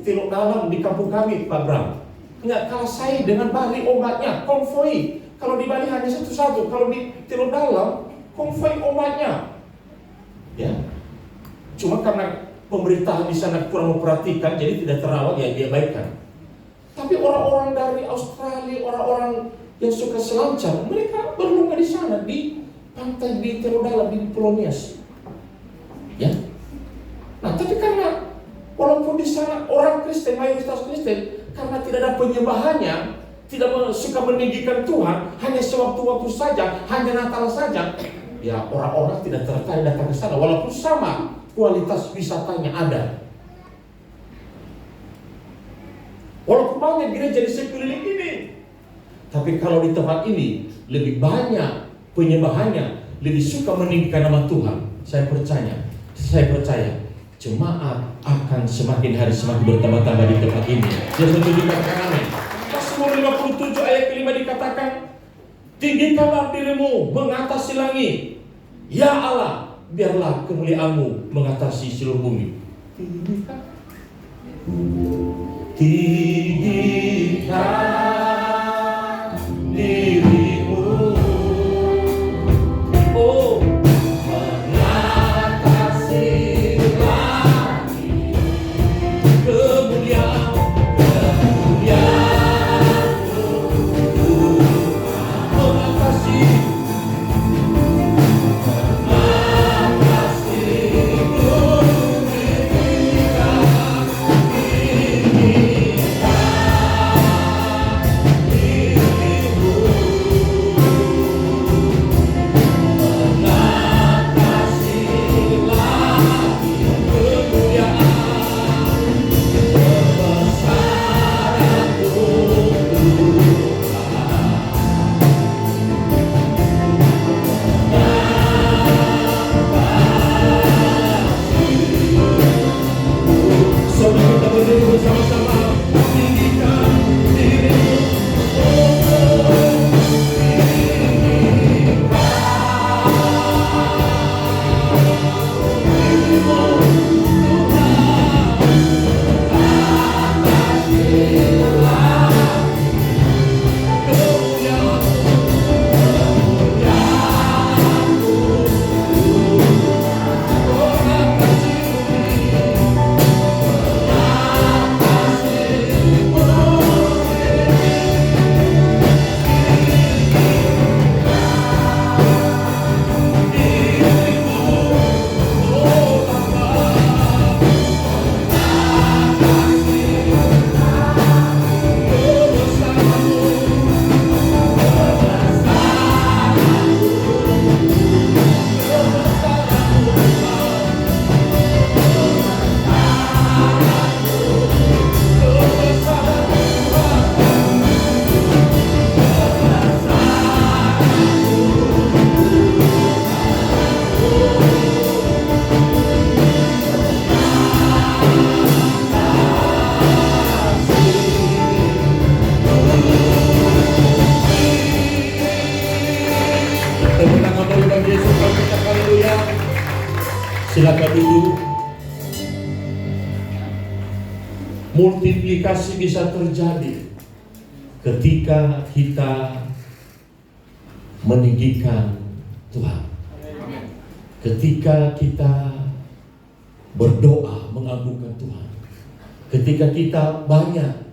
Teluk Dalam di kampung kami, Pak Bram. Nggak kalah saing dengan Bali ombaknya, konvoi. Kalau di Bali hanya satu-satu, kalau di Teluk Dalam konvoi ombaknya. Ya. Cuma karena pemerintahan di sana kurang memperhatikan, jadi tidak terawat, ya diabaikan. Tapi orang-orang dari Australia, orang-orang yang suka selancar, mereka berlomba di sana di pantai di Teluk Dalam di Pulau Nias. Ya. Nah, tapi karena walaupun di sana orang Kristen, mayoritas Kristen, karena tidak ada penyembahannya, tidak suka meninggikan Tuhan, hanya sewaktu-waktu saja, hanya Natal saja, ya orang-orang tidak tertarik datang ke sana, walaupun sama kualitas wisatanya ada. Walaupun banyak gereja di sekeliling ini, tapi kalau di tempat ini lebih banyak penyembahannya, lebih suka meninggikan nama Tuhan. Saya percaya jemaat akan semakin hari semakin bertambah-tambah di tempat ini. Yang setuju katakan amin. Mazmur 57 ayat kelima dikatakan, tinggikanlah dirimu mengatasi langit, ya Allah, biarlah kemuliaan-Mu mengatasi seluruh bumi. Tinggikan dirimu, oh, mengatasi langit, kemuliaan-Mu mengatasi bumi. Silakan duduk. Multiplikasi bisa terjadi ketika kita meninggikan Tuhan. Ketika kita berdoa mengagungkan Tuhan. Ketika kita banyak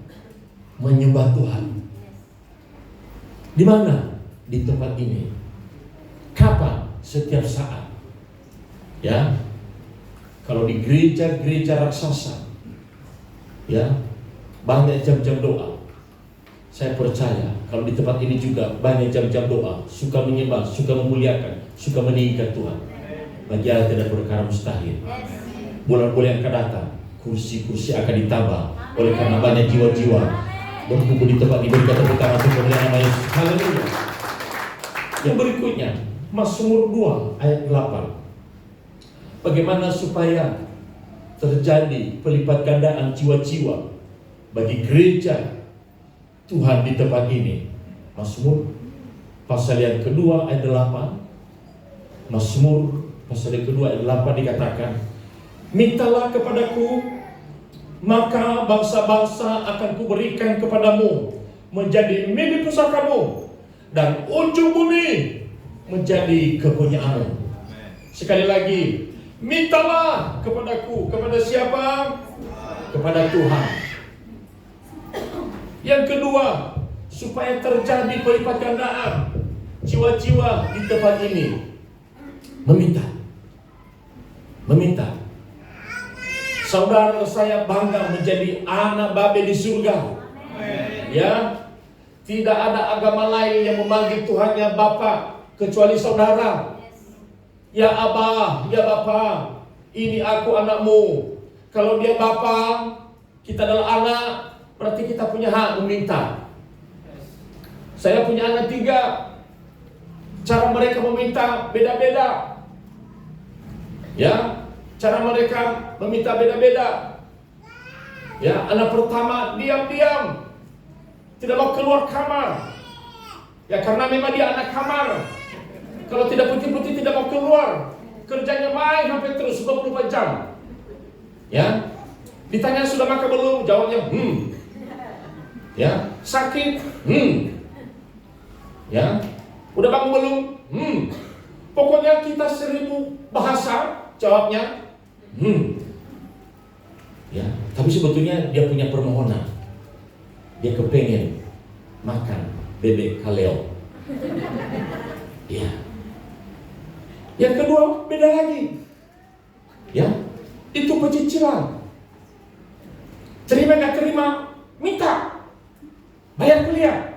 menyembah Tuhan. Di mana? Di tempat ini. Kapan? Setiap saat. Ya. Kalau di gereja-gereja raksasa, ya, banyak jam-jam doa. Saya percaya kalau di tempat ini juga banyak jam-jam doa, suka menyembah, suka memuliakan, suka meninggikan Tuhan. Bagi Allah tidak perkara mustahil. Bulan-bulan yang akan datang, kursi-kursi akan ditambah oleh karena banyak jiwa-jiwa berkumpul di tempat ini. Berikan tepuk tangan untuk kemuliaan nama Yesus. Haleluya. Yang berikutnya, Mazmur 2 ayat 8. Bagaimana supaya terjadi pelipat gandaan jiwa-jiwa bagi gereja Tuhan di tempat ini? Mazmur pasal yang kedua ayat 8. Mazmur pasal yang kedua ayat 8 dikatakan, mintalah kepadaku, maka bangsa-bangsa akan kuberikan kepadamu menjadi milik pusakamu, dan ujung bumi menjadi kepunyaanmu. Sekali lagi, mintalah kepadaku. Kepada siapa? Kepada Tuhan. Yang kedua, supaya terjadi pelipat gandaan jiwa-jiwa di tempat ini, meminta. Saudara saya bangga menjadi anak Babe di surga. Ya, tidak ada agama lain yang memanggil Tuhannya Bapa kecuali saudara. Ya Abah, ya Bapa, ini aku anakmu. Kalau dia Bapa, kita adalah anak, berarti kita punya hak meminta. Saya punya anak 3. Cara mereka meminta beda-beda. Ya, cara mereka meminta beda-beda. Ya, anak pertama diam-diam, tidak mau keluar kamar. Ya, karena memang dia anak kamar. Kalau tidak putih-putih tidak mau keluar. Kerjanya main sampai terus 24 jam. Ya, ditanya sudah makan belum? Jawabnya Ya, sakit? Ya, udah bangun belum? Pokoknya kita 1000 bahasa jawabnya ya, tapi sebetulnya dia punya permohonan. Dia kepengen makan bebek kaleo. Ya. Yang kedua beda lagi. Ya, itu pecicilan. Terima nggak terima, minta. Bayar kuliah.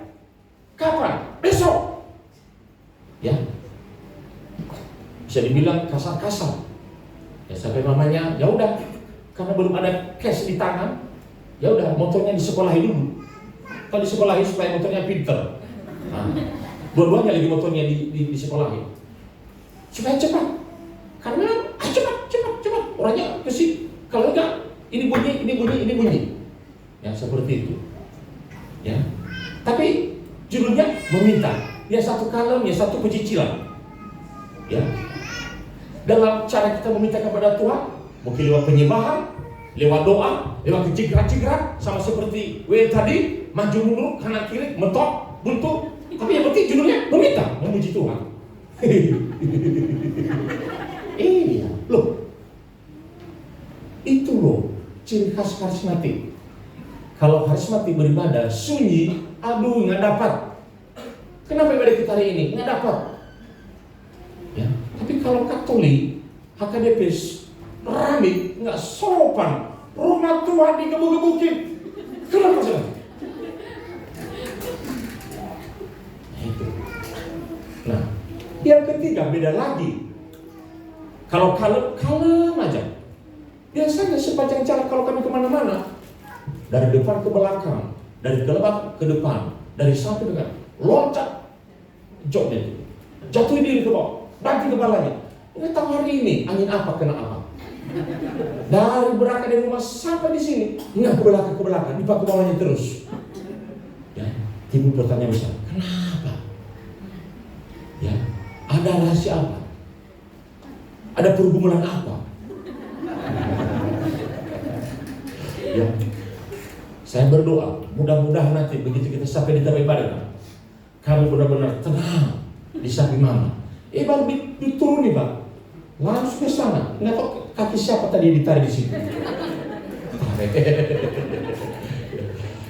Kapan? Besok. Ya. Bisa dibilang kasar-kasar. Ya, sampai mamanya, ya udah, karena belum ada cash di tangan, ya udah, motornya disekolahi dulu. Kalau disekolahi supaya motornya pinter. Nah, dua-duanya lagi motornya disekolahi. Supaya cepat. Karena cepat. Orangnya kesini. Kalau enggak, ini bunyi. Ya, seperti itu. Ya. Tapi judulnya meminta. Ya satu kalem, ya satu pecicilan. Ya. Dalam cara kita meminta kepada Tuhan, mungkin lewat penyembahan, lewat doa, lewat kecigrat-cigrat, sama seperti tadi, maju mundur, kanan kiri, mentok, buntu. Tapi yang penting judulnya meminta, memuji Tuhan. Iya, loh. Itu loh ciri khas karismatik. Kalau karismatik beribadah sunyi, aduh nggak dapat. Kenapa ibadah kita hari ini nggak dapat? Ya, tapi kalau Katolik, HKBP rame, nggak sopan, rumah Tuhan digebuk-gebukin. Kenapa sih? Nah itu. Nah, yang ketiga beda lagi. Kalau kalem aja. Biasanya sepanjang jalan kalau kami kemana-mana, dari depan ke belakang, dari belakang ke depan, dari samping ke kanan, loncat, joknya itu, jatuhin diri ke bawah. Banting kepalanya. Nggak tahu hari ini angin apa kena apa. Dari berangkat dari rumah sampai di sini, nggak ke belakang, dipakai bawahnya terus. Ya, timbul pertanyaan besar. Kenapa? Ya, ada rahasia apa? Ada pergumulan apa? Saya berdoa, mudah-mudahan nanti begitu kita sampai di tempat ibadah, kamu benar-benar tenang di samping mama. Bang, diturun nih bang, langsung ke sana. Nggak tahu kaki siapa tadi ditarik di sini.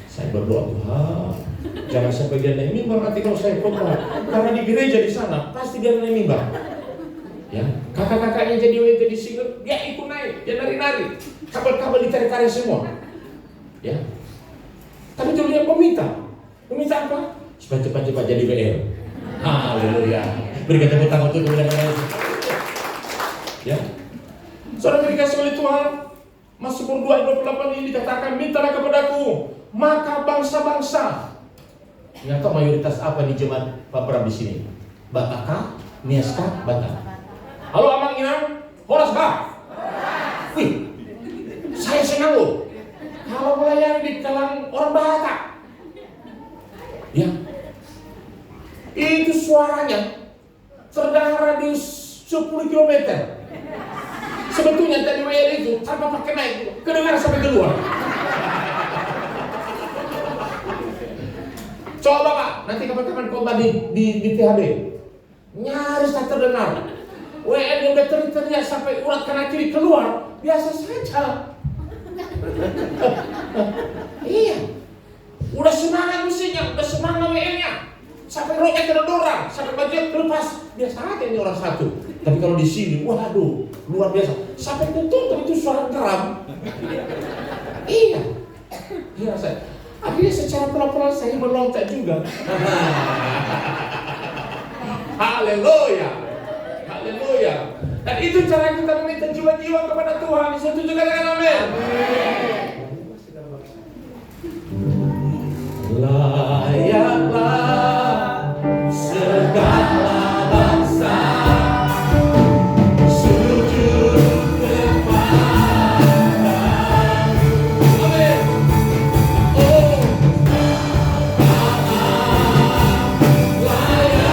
Saya berdoa, Tuhan, jangan sampai dia naik mimbar nanti kalau saya khotbah. Karena di gereja di sana pasti dia naik mimbar. Ya, kakak-kakaknya jadi WT di sini, dia ikut naik, dia nari-nari, kabel-kabel ditarik-tarik semua. Ya. Tapi itu dia meminta apa? Supaya cepat-cepat jadi WL. Haleluya. Berikan tepuk tangan untuk kemuliaan Yesus. Ya. Saudara dikasih oleh Tuhan, Mazmur 2:28 ini dikatakan, mintalah kepadaku, maka bangsa-bangsa. Nggak tahu mayoritas apa di jemaat Pak Pram di sini. Batak kah? Nias kah? Batak. Halo Amang Inang, Horas kah? Wih, saya senang loh kalau melayani di kalangan orang Batak. Ya, itu suaranya terdengar radius 10 km. Sebetulnya tadi WL itu tanpa pakai naik, kedengar sampai keluar. Coba Pak, nanti kapan-kapan khotbah di THB, nyaris tak terdengar. WL yang udah teriak sampai urat kanan kiri keluar, biasa saja. Iya, udah semangat mesinnya, udah semangat WL-nya, sampai roknya kedorong, sampai bagian terlepas, biasa aja ini orang satu. Tapi kalau di sini, waduh, luar biasa. Sampai tutup itu suara geram. Iya, iya saya. Akhirnya secara pelan-pelan saya meloncat juga. Haleluya, haleluya. Dan itu cara kita meminta jiwa-jiwa kepada Tuhan. Setuju katakan amin. Layaklah segala bangsa sujud kepadamu. Amin. Oh, layak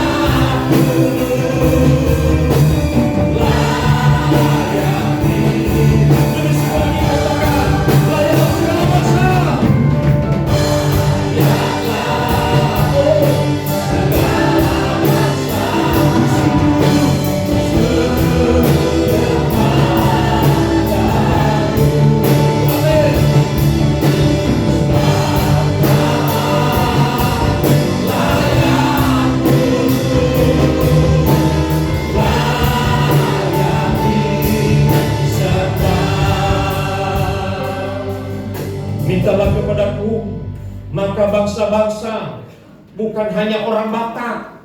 mintalah kepadaku, maka bangsa-bangsa, bukan hanya orang Batak,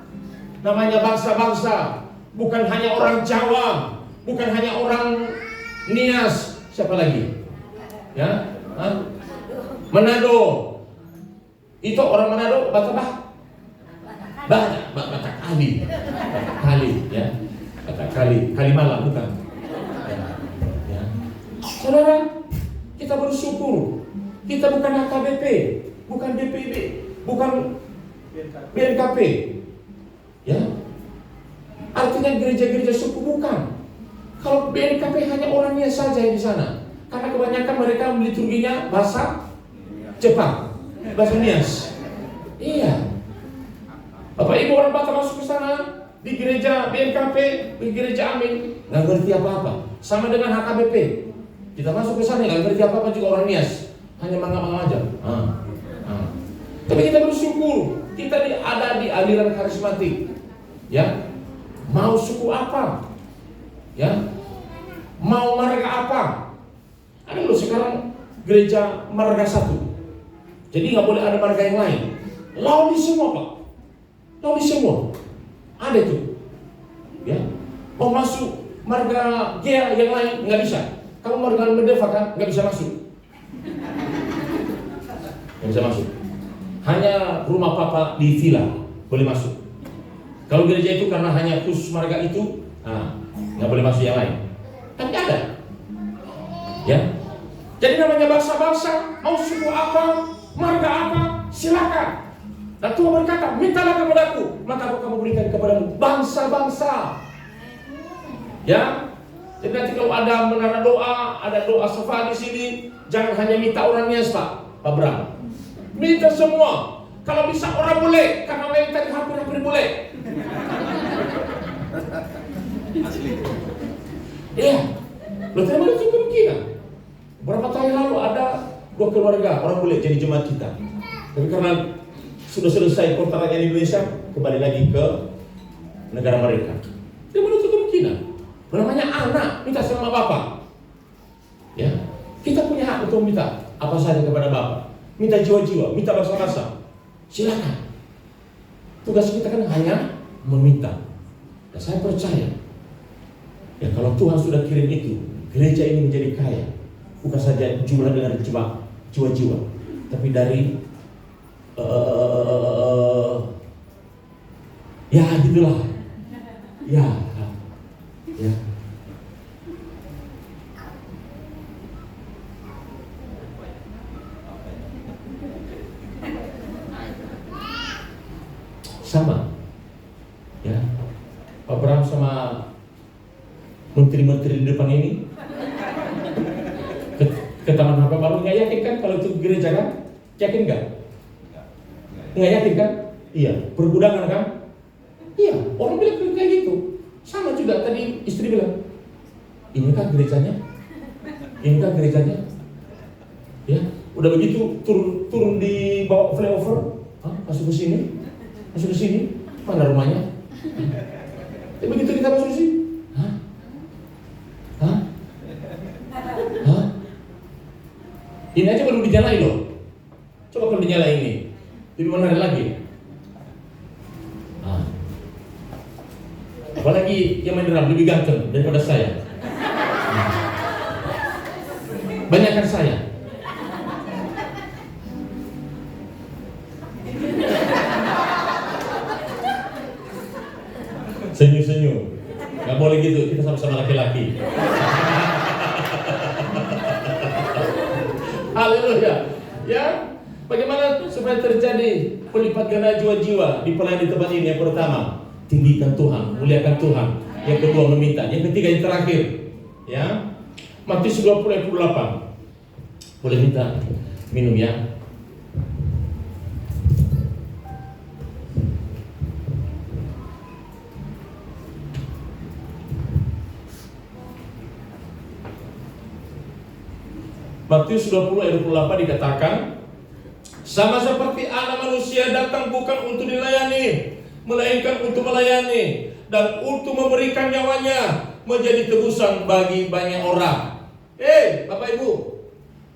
namanya bangsa-bangsa, bukan hanya orang Jawa, bukan hanya orang Nias, siapa lagi? Ya, Manado. Itu orang Manado, Batak Batak Kali, ya, Batak Kalimalang bukan? Ya. Saudara, kita bersyukur. Kita bukan HKBP, bukan DPD, bukan BNKP. Ya. Artinya gereja-gereja suku bukan. Kalau BNKP hanya orangnya saja yang di sana. Karena kebanyakan mereka liturginya bahasa Jepang, bahasa Nias. Iya. Bapak Ibu orang Batak masuk ke sana di gereja BNKP, di gereja Amin, nggak ngerti apa-apa. Sama dengan HKBP. Kita masuk ke sana nggak ngerti apa-apa juga orang Nias. Hanya manga-manga aja. Tapi kita bersyukur kita ada di aliran karismatik. Ya, mau suku apa? Ya, mau marga apa? Ada loh sekarang gereja marga satu. Jadi nggak boleh ada marga yang lain. Lauli semua Pak. Lauli semua. Ada itu. Ya, mau masuk marga Gea yang lain nggak bisa. Kamu marga Medeva kan nggak bisa masuk. Yang bisa masuk hanya rumah papa di villa boleh masuk. Kalau gereja itu karena hanya khusus marga itu, nggak boleh masuk yang lain. Tapi ada, ya. Jadi namanya bangsa-bangsa, mau suku apa, marga apa, silakan. Dan Tuhan berkata, mintalah kepadaku, maka aku akan berikan kepadamu bangsa-bangsa. Ya. Jadi nanti kalau ada menara doa, ada doa syafaat di sini, jangan hanya minta orang Nias Pak Bram. minta semua. Kalau bisa orang bule, karena lain tadi hampir-hampir bule. Iya, lo terima itu kemungkinan. Berapa tahun lalu ada 2 keluarga orang bule jadi jemaat kita. Tapi karena sudah selesai kontraknya di Indonesia, kembali lagi ke negara mereka. Dia menutup kemungkinan. Namanya anak minta sama bapak. Ya, kita punya hak untuk minta apa saja kepada bapak. Minta jiwa-jiwa, minta bangsa-bangsa. Silakan. Tugas kita kan hanya meminta. Dan saya percaya, ya kalau Tuhan sudah kirim itu, gereja ini menjadi kaya. Bukan saja jumlah dengan jiwa-jiwa, tapi dari ya gitulah. Ya. Sama, ya. Pak Bram sama menteri-menteri di depan ini ke Taman Harapan Baru, nggak yakin kan kalau itu gereja kan? Yakin nggak? Nggak yakin kan? Iya, pergudangan kan? Iya, orang bilang kayak gitu. Sama juga tadi istri bilang, ini kan gerejanya, ya. Udah begitu turun di bawah flyover, masuk ke sini, mana rumahnya? Tapi begitu kita masuk ke sini, ini aja belum dinyalain loh. Coba kalau dinyalain ini, lebih menarik lagi. Apalagi yang main drum lebih ganteng daripada saya. Banyakkan saya. Senyum-senyum. Gak boleh gitu, kita sama-sama laki-laki. Haleluya. Ya, bagaimana supaya terjadi pelipat ganda jiwa-jiwa di pelayanan di tempat ini? Yang pertama, tinggikan Tuhan, muliakan Tuhan. Yang kedua, meminta. Yang ketiga, yang terakhir, ya, Matius 20:28. Boleh minta minum ya. Matius 20:28 dikatakan, sama seperti Anak Manusia datang bukan untuk dilayani, melainkan untuk melayani dan untuk memberikan nyawanya menjadi tebusan bagi banyak orang. Bapak Ibu,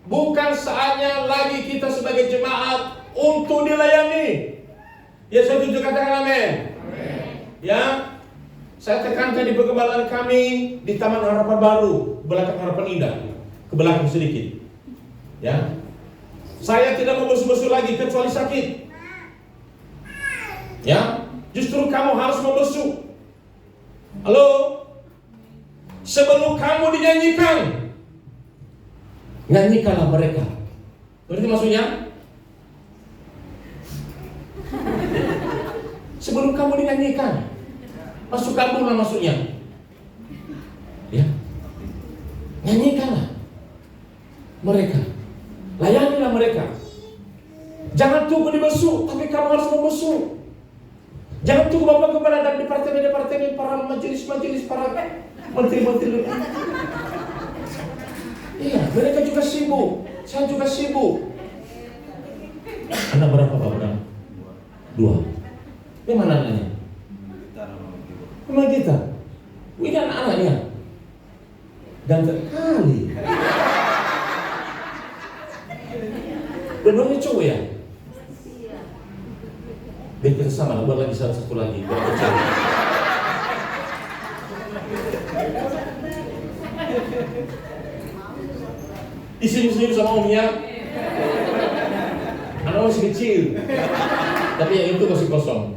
bukan saatnya lagi kita sebagai jemaat untuk dilayani. Ya, saya setuju, katakan amin. Ya, saya tekankan di pergembala kami di Taman Harapan Baru, belakang Harapan Indah, ke belakang sedikit. Ya, saya tidak mau besu-besu lagi kecuali sakit. Ya, justru kamu harus membesu. Halo, sebelum kamu dinyanyikan, nyanyikanlah mereka. Berarti maksudnya, sebelum kamu dinyanyikan, masuk kabullah maksudnya. Ya, nyanyikanlah mereka. Layanilah mereka. Jangan tunggu dibesu, tapi kamu harus membesu. Jangan tunggu Bapak Gembala dan departemen-departemen, para majelis-majelis, para menteri-menteri. Iya, mereka juga sibuk. Saya juga sibuk. Anak berapa Pak Bram? 2. Ini mana anaknya? Memang kita. Ini anak-anaknya. Ganteng kali. Dua-duanya cowok ya? Biar kita sama, buat lagi satu lagi. Disenyum-senyum sama omnya. Anak masih kecil, tapi yang itu masih kosong.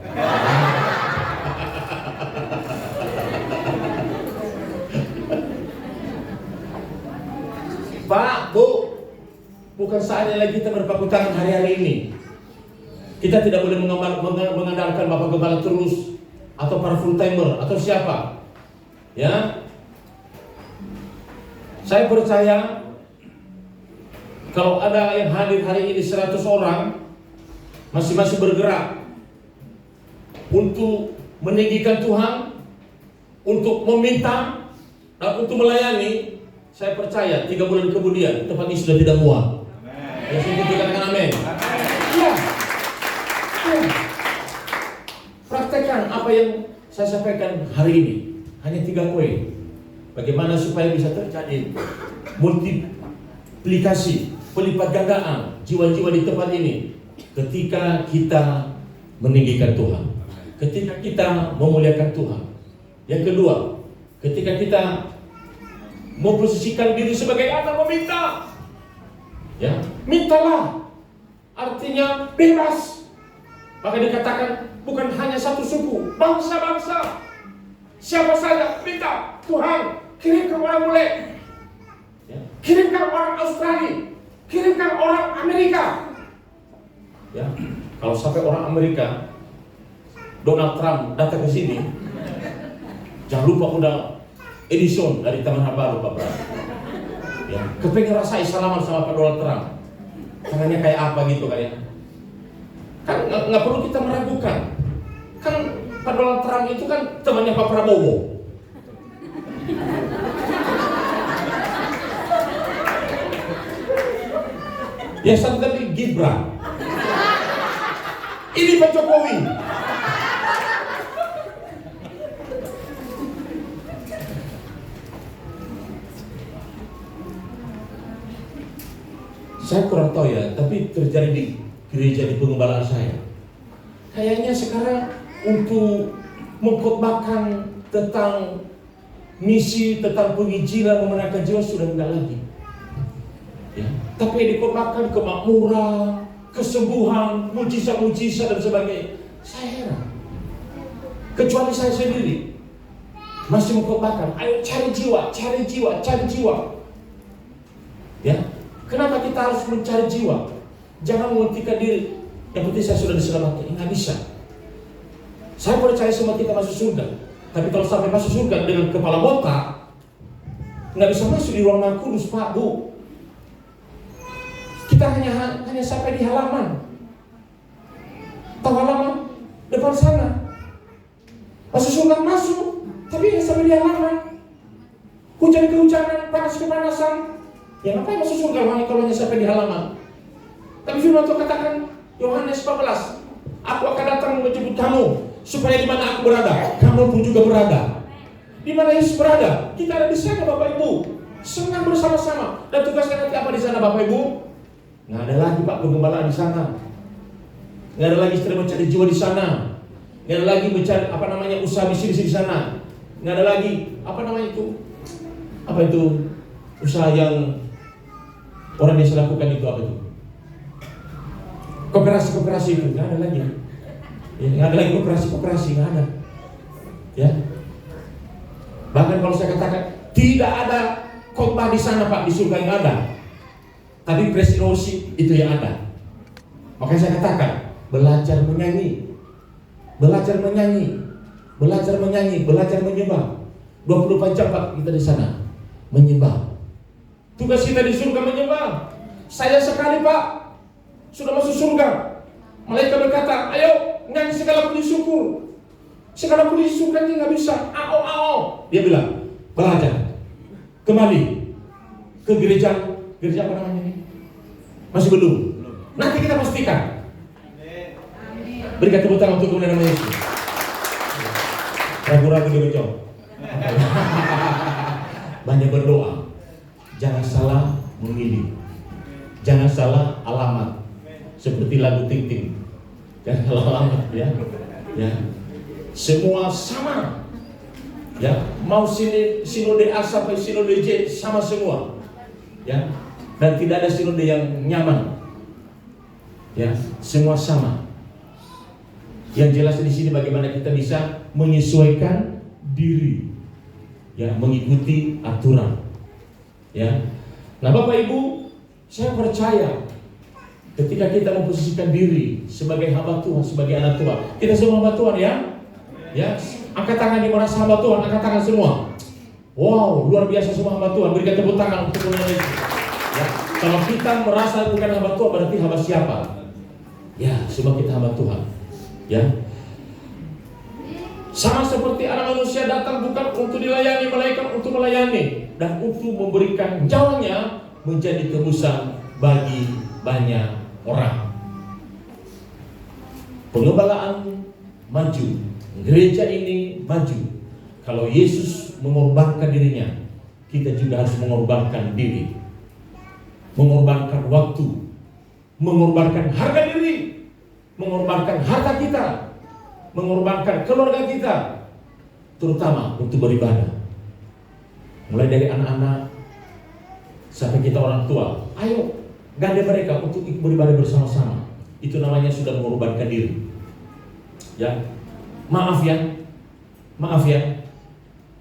Pak, Bu, bukan saatnya lagi kita berpangku tangan hari-hari ini. Kita tidak boleh mengandalkan Bapak Gembala terus, atau para full timer, atau siapa. Ya, saya percaya kalau ada yang hadir hari ini 100 orang, masing-masing bergerak untuk meninggikan Tuhan, untuk meminta dan untuk melayani. Saya percaya 3 bulan kemudian tempat ini sudah tidak muat. Ya, saya katakan amin. Ya. Praktekkan apa yang saya sampaikan hari ini. Hanya 3 poin. Bagaimana supaya bisa terjadi multiplikasi, pelipat gandaan jiwa-jiwa di tempat ini ketika kita meninggikan Tuhan, ketika kita memuliakan Tuhan. Yang kedua, ketika kita memposisikan diri sebagai anak meminta, ya, mintalah, artinya bebas. Maka dikatakan bukan hanya satu suku, bangsa-bangsa, siapa saja minta, Tuhan kirimkan orang bule, ya, kirimkan orang Australia, kirimkan orang Amerika. Ya, kalau sampai orang Amerika, Donald Trump datang ke sini, jangan lupa undang Edison dari Taman Habaru, Pak Bram. Ya, kepengen rasai salaman sama Pak Donald Trump. Tangannya kayak apa gitu kayaknya. Kan nggak perlu kita meragukan. Kan Pak Donald Trump itu kan temannya Pak Prabowo. Ya satu tadi Gibran. Ini Pak Jokowi. Saya kurang tahu ya, tapi terjadi di gereja di pengembalaan saya. Kayaknya sekarang untuk mengkhotbahkan tentang misi, tentang penginjilan memenangkan jiwa sudah enggak lagi. Ya, tapi dikhotbahkan kemakmuran, kesembuhan, mujizat-mujizat dan sebagainya. Saya heran. Kecuali saya sendiri masih mengkhotbahkan, ayo cari jiwa, cari jiwa, cari jiwa. Ya. Kenapa kita harus mencari jiwa? Jangan menghentikan diri. Yang penting saya sudah diselamatkan. Nggak bisa. Saya percaya semua kita masuk surga. Tapi kalau sampai masuk surga dengan kepala botak, nggak bisa masuk di ruang kudus, Pak, Bu. Kita hanya sampai di halaman. Tahu halaman? Depan sana. Masuk surga masuk, tapi hanya sampai di halaman. Hujan kehujanan, panas kepanasan. Ya ngapain masuk surga kalau hanya sampai di halaman? Tapi firman Tuhan katakan Yohanes 14, aku akan datang menjemput kamu supaya di mana aku berada, kamu pun juga berada. Di mana Yesus berada, kita ada di sana, Bapak Ibu. Senang bersama-sama. Dan tugasnya nanti apa di sana, Bapak Ibu? Nggak ada lagi Pak pengembalaan di sana. Nggak ada lagi istilah mencari jiwa di sana. Nggak ada lagi mencari usaha bisnis di sana. Nggak ada lagi apa itu usaha yang orang yang saya lakukan itu apa itu? Koperasi itu nggak ada lagi. Ya, nggak ada lagi koperasi nggak ada. Ya. Bahkan kalau saya katakan tidak ada khotbah di sana Pak, di surga nggak ada. Tapi praise and worship itu yang ada. Makanya saya katakan belajar menyanyi, belajar menyembah. 24 jam Pak kita di sana menyembah. Tugas kita di surga menyembah. Saya sekali Pak sudah masuk surga. Malaikat berkata, ayo nyanyi segala puji syukur. Segala puji syukur ini nggak bisa. Ao. Dia bilang belajar kembali ke gereja apa namanya ini? Masih belum. Nanti kita pastikan. Berikan tepuk tangan untuk kemuliaan nama Yesus. Ragu-ragu dia menjawab. Banyak berdoa. Jangan salah memilih. Jangan salah alamat. Seperti lagu Ting Ting. Jangan salah alamat ya. Semua sama. Ya, mau sinode A sampai sinode J sama semua. Ya. Dan tidak ada sinode yang nyaman. Ya, semua sama. Yang jelas di sini bagaimana kita bisa menyesuaikan diri. Ya, mengikuti aturan. Ya. Nah, Bapak Ibu, saya percaya ketika kita memposisikan diri sebagai hamba Tuhan, sebagai anak Tuhan. Kita semua hamba Tuhan ya. Ya, angkat tangan di mana hamba Tuhan, angkat tangan semua. Wow, luar biasa semua hamba Tuhan. Berikan tepuk tangan untuk Tuhan Yesus. Ya, kalau kita merasa bukan hamba Tuhan, berarti hamba siapa? Ya, sebab kita hamba Tuhan. Ya. Sama seperti anak manusia datang bukan untuk dilayani, melainkan untuk melayani dan untuk memberikan nyawanya menjadi tebusan bagi banyak orang. Pengembalaan maju, gereja ini maju. Kalau Yesus mengorbankan dirinya, kita juga harus mengorbankan diri, mengorbankan waktu, mengorbankan harga diri, mengorbankan harta kita, mengorbankan keluarga kita, terutama untuk beribadah. Mulai dari anak-anak sampai kita orang tua, ayo gandeng mereka untuk ikut beribadah bersama-sama. Itu namanya sudah mengorbankan diri. Ya, maaf ya,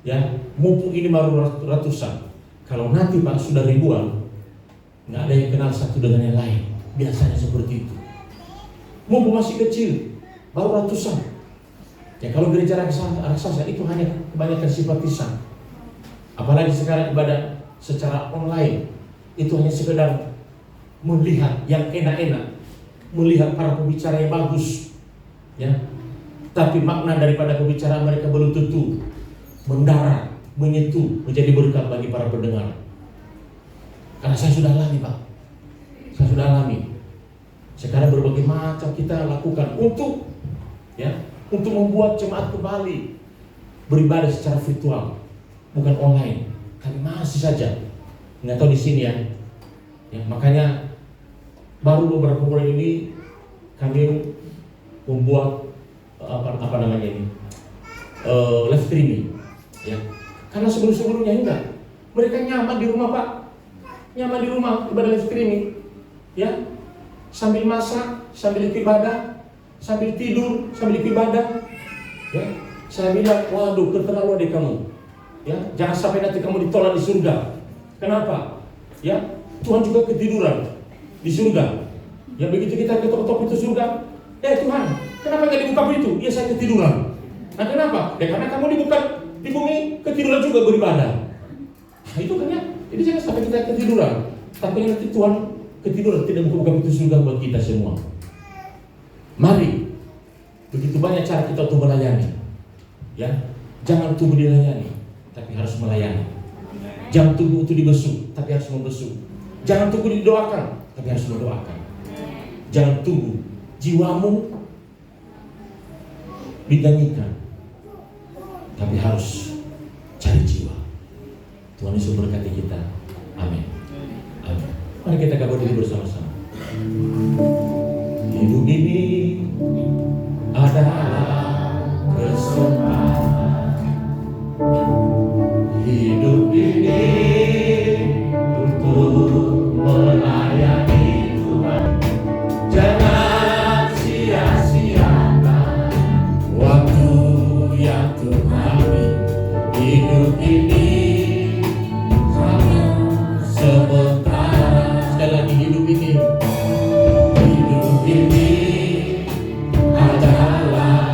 ya, mumpung ini baru ratusan. Kalau nanti Pak sudah ribuan, nggak ada yang kenal satu dengan yang lain. Biasanya seperti itu. Mumpung masih kecil, baru ratusan. Ya, kalau gereja raksasa itu hanya kebanyakan simpatisan. Apalagi sekarang ibadah secara online, itu hanya sekedar melihat yang enak-enak, melihat para pembicara yang bagus, ya. Tapi makna daripada pembicaraan mereka belum tentu mendarat, menyentuh, menjadi berkat bagi para pendengar. Karena saya sudah alami, Pak. Saya sudah alami. Sekarang berbagai macam kita lakukan untuk, ya, untuk membuat jemaat kembali beribadah secara virtual, bukan online. Kami masih saja nggak tahu di sini ya. Ya, makanya baru beberapa bulan ini kami membuat apa namanya ini live streaming, ya. Karena sebelumnya enggak, mereka nyaman di rumah, Pak, nyaman di rumah ibadah live streaming, ya, sambil masak, sambil ibadah, sambil tidur, sambil ibadah, ya. Saya bilang, waduh, keterlaluan deh kamu, ya. Jangan sampai nanti kamu ditolak di surga. Kenapa? Ya, Tuhan juga ketiduran di surga. Ya, begitu kita ketok-ketok pintu surga, Tuhan, kenapa nggak dibuka pintu? Ya, saya ketiduran. Nah, kenapa? Ya, karena kamu di bumi ketiduran juga beribadah. Nah, itu kan ya. Jadi jangan sampai kita ketiduran. Tapi nanti Tuhan ketiduran tidak buka pintu surga buat kita semua. Mari, begitu banyak cara kita untuk melayani. Ya, jangan tunggu dilayani, tapi harus melayani. Jangan tunggu untuk dibesuk, tapi harus membesuk. Jangan tunggu didoakan, tapi harus mendoakan. Jangan tunggu jiwamu dinyanyikan, tapi harus cari jiwa. Tuhan Yesus berkati kita. Amin. Amin. Mari kita kabar diri bersama-sama. Hidup ini adalah kesempatan. Hidup ini untuk melayani Tuhan. Jangan sia-siakan waktu yang Tuhan beri. Hidup ini hanya sementara. Sekali lagi, hidup ini adalah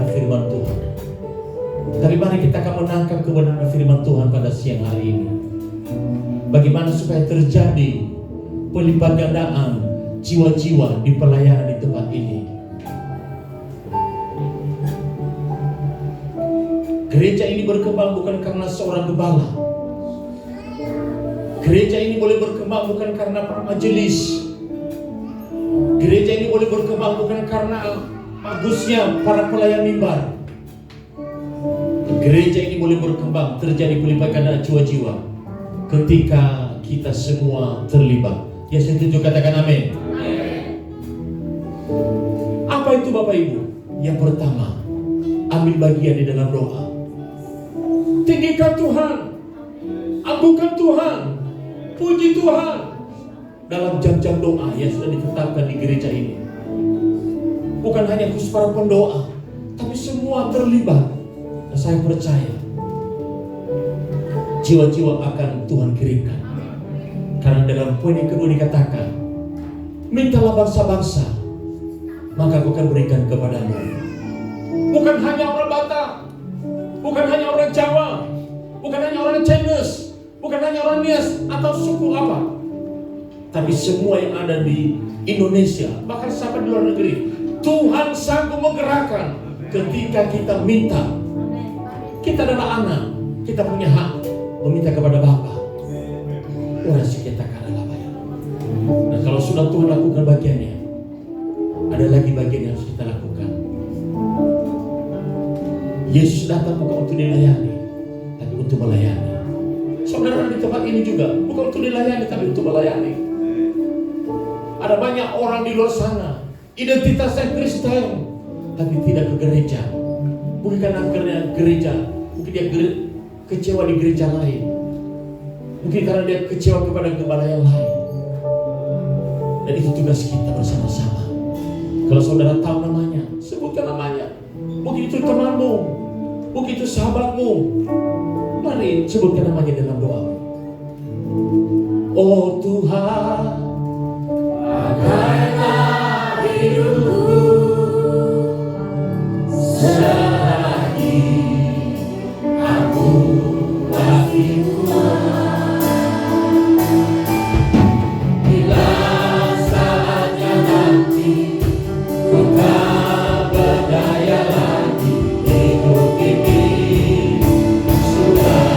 kebenaran firman Tuhan. Tapi mari kita akan menangkap kebenaran firman Tuhan pada siang hari ini. Bagaimana supaya terjadi pelipat gandaan jiwa-jiwa di pelayanan di tempat ini. Gereja ini berkembang bukan karena seorang gembala. Gereja ini boleh berkembang bukan karena para majelis. Gereja ini boleh berkembang bukan karena bagusnya para pelayan mimbar. Gereja ini boleh berkembang, terjadi pelipat gandaan jiwa-jiwa ketika kita semua terlibat. Ya, setuju, katakan amin. Apa itu Bapak Ibu? Yang pertama, ambil bagian di dalam doa. Tinggikan Tuhan, agungkan Tuhan, puji Tuhan dalam jam-jam doa yang sudah ditetapkan di gereja ini. Bukan hanya khusus para pendoa, tapi semua terlibat. Dan saya percaya jiwa-jiwa akan Tuhan kirimkan. Karena dalam poin yang kedua dikatakan, mintalah bangsa-bangsa, maka aku akan berikan kepadamu. Bukan hanya orang Batak, bukan hanya orang Jawa, bukan hanya orang Chinese, bukan hanya orang Nias atau suku apa, tapi semua yang ada di Indonesia, bahkan sampai di luar negeri, Tuhan sanggup menggerakkan ketika kita minta. Kita adalah anak, kita punya hak meminta kepada Bapa. Orang kita kalah banyak. Nah, kalau sudah Tuhan lakukan bagiannya, ada lagi bagian yang harus kita lakukan. Yesus datang bukan untuk dilayani, tapi untuk melayani. Saudara di tempat ini juga bukan untuk dilayani, tapi untuk melayani. Ada banyak orang di luar sana, identitasnya Kristen, tapi tidak ke gereja. Bukan karena gereja, mungkin dia kecewa di gereja lain. Mungkin karena dia kecewa kepada gembala yang lain. Dan itu tugas kita bersama-sama. Kalau saudara tahu namanya, sebutkan namanya. Mungkin itu temanmu, mungkin itu sahabatmu. Mari sebutkan namanya dalam doa. Oh Tuhan, Pakailah hidupku selagi aku masih kuat. Bila saatnya nanti ku tak berdaya lagi, hidup ini sudah.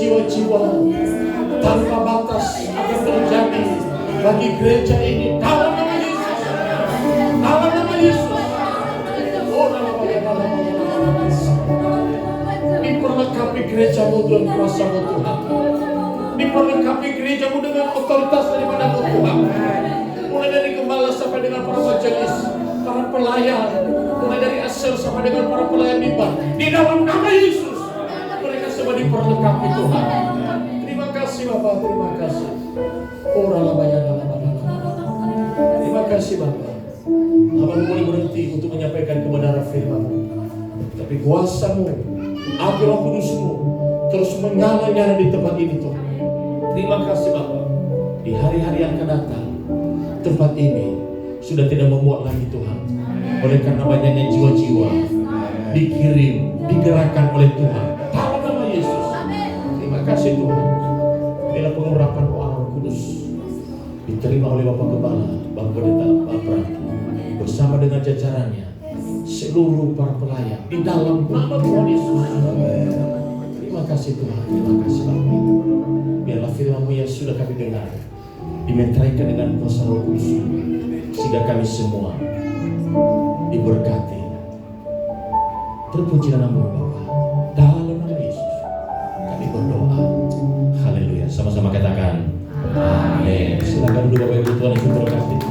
jiwa-jiwa tanpa batas akan terjadi bagi gereja ini dalam nama Yesus. Dalam nama Yesus. Oh, diperlengkapi gerejamu dengan kuasa-Mu Tuhan. Diperlengkapi gerejamu dengan otoritas daripada-Mu Tuhan. Mulai dari gembala sampai dengan para majelis, para pelayan, mulai dari asal sampai dengan para pelayan mimbar. Di dalam nama Yesus, mereka semua diperlengkapi Tuhan. Terima kasih Bapak, terima kasih. Terima kasih Bapak. Hamba boleh berhenti untuk menyampaikan kebenaran firman-Mu, tapi kuasa-Mu, api Roh Kudus-Mu terus menyala-nyala di tempat ini Tuhan. Terima kasih Bapak. Di hari-hari yang akan datang, tempat ini sudah tidak memuat lagi Tuhan, oleh karena banyaknya jiwa-jiwa dikirim, digerakkan oleh Tuhan dalam nama Yesus. Terima kasih Tuhan. Bila pengurapan Roh Kudus diterima oleh Bapak Gembala, Bapak Pendeta, Bapak bersama dengan jajarannya, seluruh para pelayan di dalam nama Tuhan Yesus. Terima kasih Tuhan, terima kasih Bapak. Biarlah firman-Mu yang sudah kami dengar dimeteraikan dengan kuasa Roh Kudus, sehingga kami semua diberkati. Terpujilah nama-Mu Bapa. Dalam nama Yesus kami berdoa. Haleluya. Sama-sama katakan amin. Silakan duduk Bapak Ibu Tuhan yang terkasih.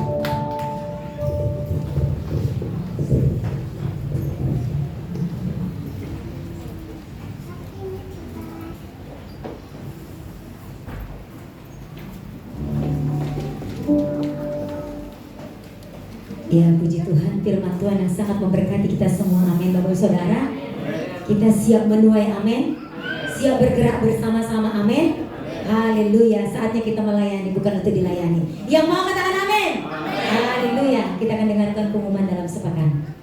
Ya, puji Tuhan, firman Tuhan yang sangat memberkati kita semua. Amin, Bapak Saudara. Kita siap menuai, amin. Siap bergerak bersama-sama, amin. Haleluya. Saatnya kita melayani, bukan untuk dilayani. Yang mau katakan amin. Haleluya. Kita akan dengarkan pengumuman dalam sepekan.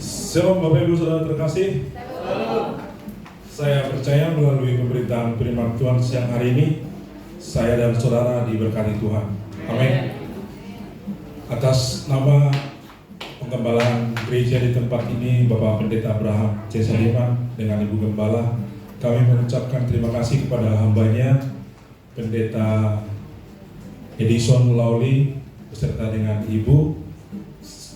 Shalom Bapak Ibu Saudara terkasih. Saya percaya melalui pemberitaan firman Tuhan siang hari ini, saya dan saudara diberkati Tuhan. Amin. Atas nama penggembalaan gereja di tempat ini, Bapak Pendeta Abraham C. Saliman dengan Ibu Gembala, kami mengucapkan terima kasih kepada hambanya Pendeta Edison Lauli beserta dengan Ibu.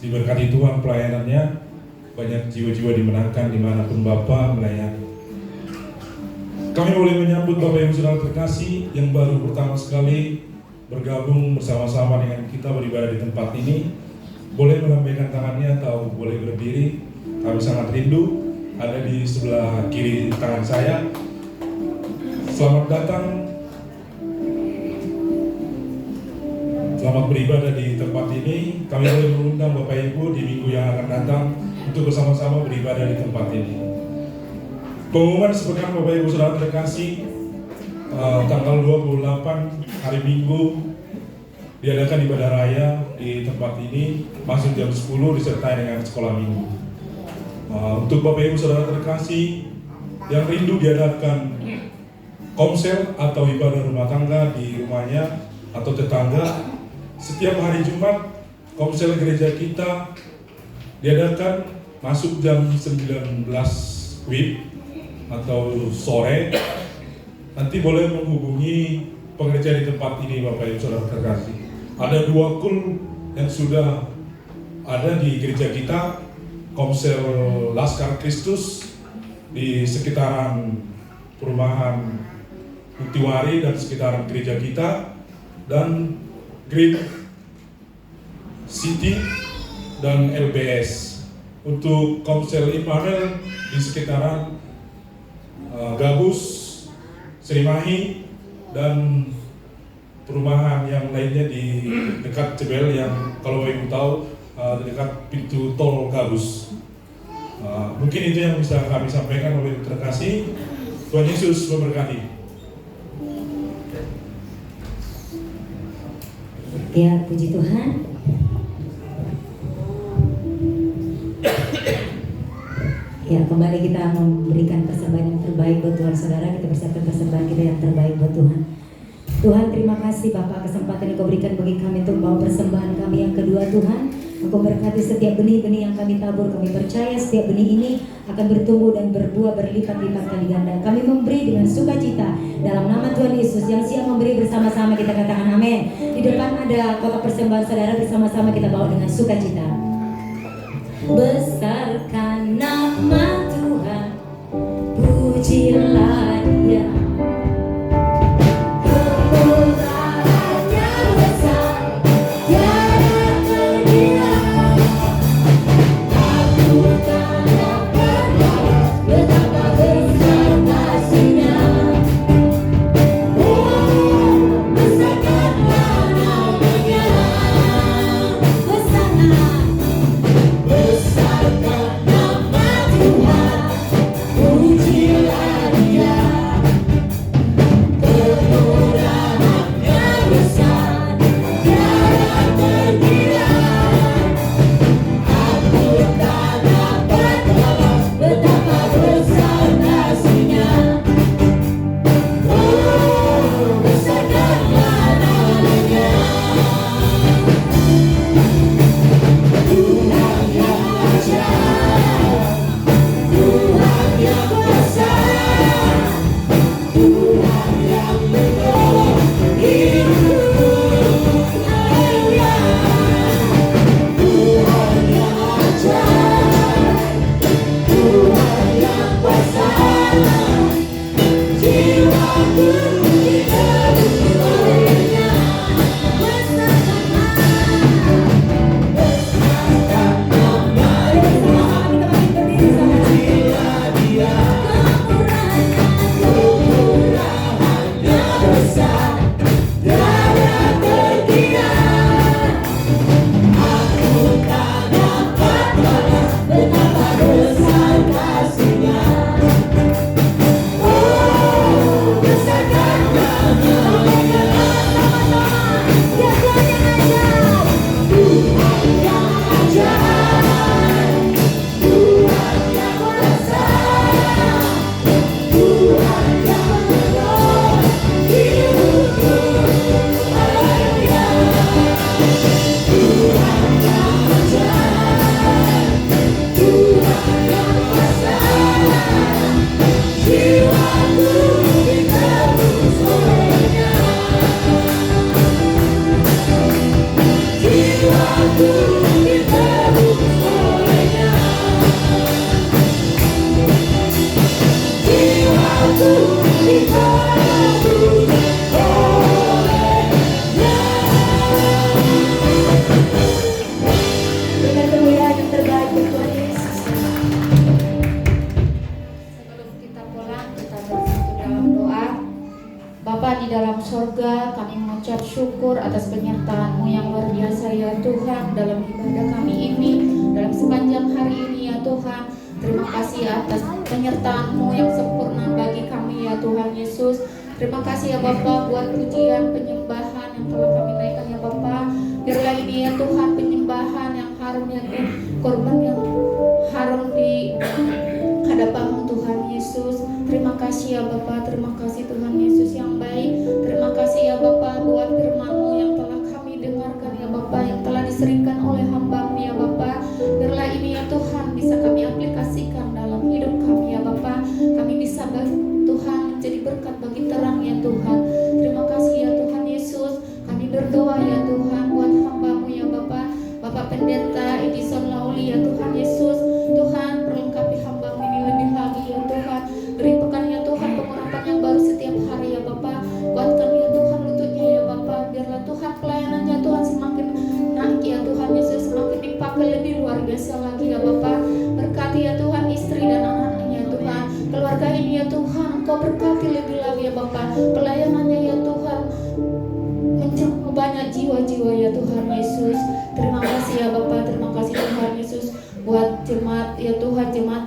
Diberkati Tuhan pelayanannya, banyak jiwa-jiwa dimenangkan dimanapun Bapak melayani. Kami boleh menyambut Bapak Ibu Saudara terkasih yang baru pertama sekali bergabung bersama-sama dengan kita beribadah di tempat ini. Boleh melambaikan tangannya atau boleh berdiri. Kami sangat rindu. Ada di sebelah kiri tangan saya. Selamat datang. Selamat beribadah di tempat ini. Kami boleh mengundang Bapak Ibu di minggu yang akan datang untuk bersama-sama beribadah di tempat ini. Pengumuman sepekan Bapak Ibu Saudara terkasih, tanggal 28 hari Minggu diadakan ibadah raya di tempat ini, masuk jam 10 disertai dengan sekolah minggu. Untuk Bapak Ibu Saudara terkasih yang rindu diadakan komsel atau ibadah rumah tangga di rumahnya atau tetangga, setiap hari Jumat komsel gereja kita diadakan masuk jam 19 WIB atau sore. Nanti boleh menghubungi pengerja di tempat ini Bapak Ibu Saudara terkasih. Ada 2 kul yang sudah ada di gereja kita, Komsel Laskar Kristus di sekitaran perumahan Mutiwari dan sekitaran gereja kita, dan Green City dan LBS. Untuk Komsel Immanuel di sekitaran Gabus, Serimahi, dan perumahan yang lainnya di dekat Cebel yang kalau ibu tahu dekat pintu tol Gabus. Mungkin itu yang bisa kami sampaikan oleh terkasih. Tuhan Yesus memberkati. Ya, puji Tuhan. Ya, kembali kita memberikan persembahan yang terbaik buat Tuhan, saudara. Kita persiapkan persembahan kita yang terbaik buat Tuhan. Tuhan, terima kasih Bapak, kesempatan yang Kau berikan bagi kami untuk bawa persembahan kami yang kedua. Tuhan, Engkau berkati setiap benih-benih yang kami tabur. Kami percaya setiap benih ini akan bertumbuh dan berbuah berlipat-lipat kali ganda. Kami memberi dengan sukacita dalam nama Tuhan Yesus. Yang siap memberi bersama-sama kita katakan amin. Di depan ada kotak persembahan saudara, bersama-sama kita bawa dengan sukacita. Besarkan nama Tuhan, pujilah Dia. Syukur atas penyertaan-Mu yang luar biasa ya Tuhan dalam ibadah kami ini, dalam sepanjang hari ini ya Tuhan. Terima kasih atas penyertaan-Mu yang sempurna bagi kami ya Tuhan Yesus. Terima kasih ya Bapa buat pujian penyembahan yang telah kami naikkan ya Bapa. Biarlah ini ya Tuhan penyembahan yang harum ya Tuhan, korban yang harum di hadapan-Mu Tuhan Yesus. Terima kasih ya Bapa, terima kasih Tuhan Yesus yang baik. Terima kasih ya Bapa buat firman-Mu yang telah kami dengarkan ya Bapa, yang telah diseringkan oleh hamba-Mu ya Bapa. Biarlah ini ya Tuhan bisa kami aplikasikan dalam hidup kami ya Bapa. Kami bisa Tuhan menjadi berkat bagi terang ya Tuhan. Terima kasih ya Tuhan Yesus. Kami berdoa ya Tuhan buat hamba-Mu ya Bapa, Bapak Pendeta Edison Lauli ya Tuhan Yesus. Tuhan perlengkapi hamba-Mu ini lebih lagi ya Tuhan. Beri pekan ya Tuhan pengurapan yang baru setiap hari ya Bapa. Kuatkan ya Tuhan lututnya ya Bapa. Biarlah Tuhan pelayanannya Tuhan semakin naik ya Tuhan Yesus, semakin dipakai lebih luar biasa lagi ya Bapa. Berkati ya Tuhan istri dan anak-anaknya ya Tuhan. Keluarga ini ya Tuhan Engkau berkati lebih lagi ya Bapa. Pelayanannya ya Tuhan menjangkau banyak jiwa-jiwa ya Tuhan Yesus. Terima kasih ya Bapa, terima kasih Tuhan Yesus buat jemaat ya Tuhan, jemaat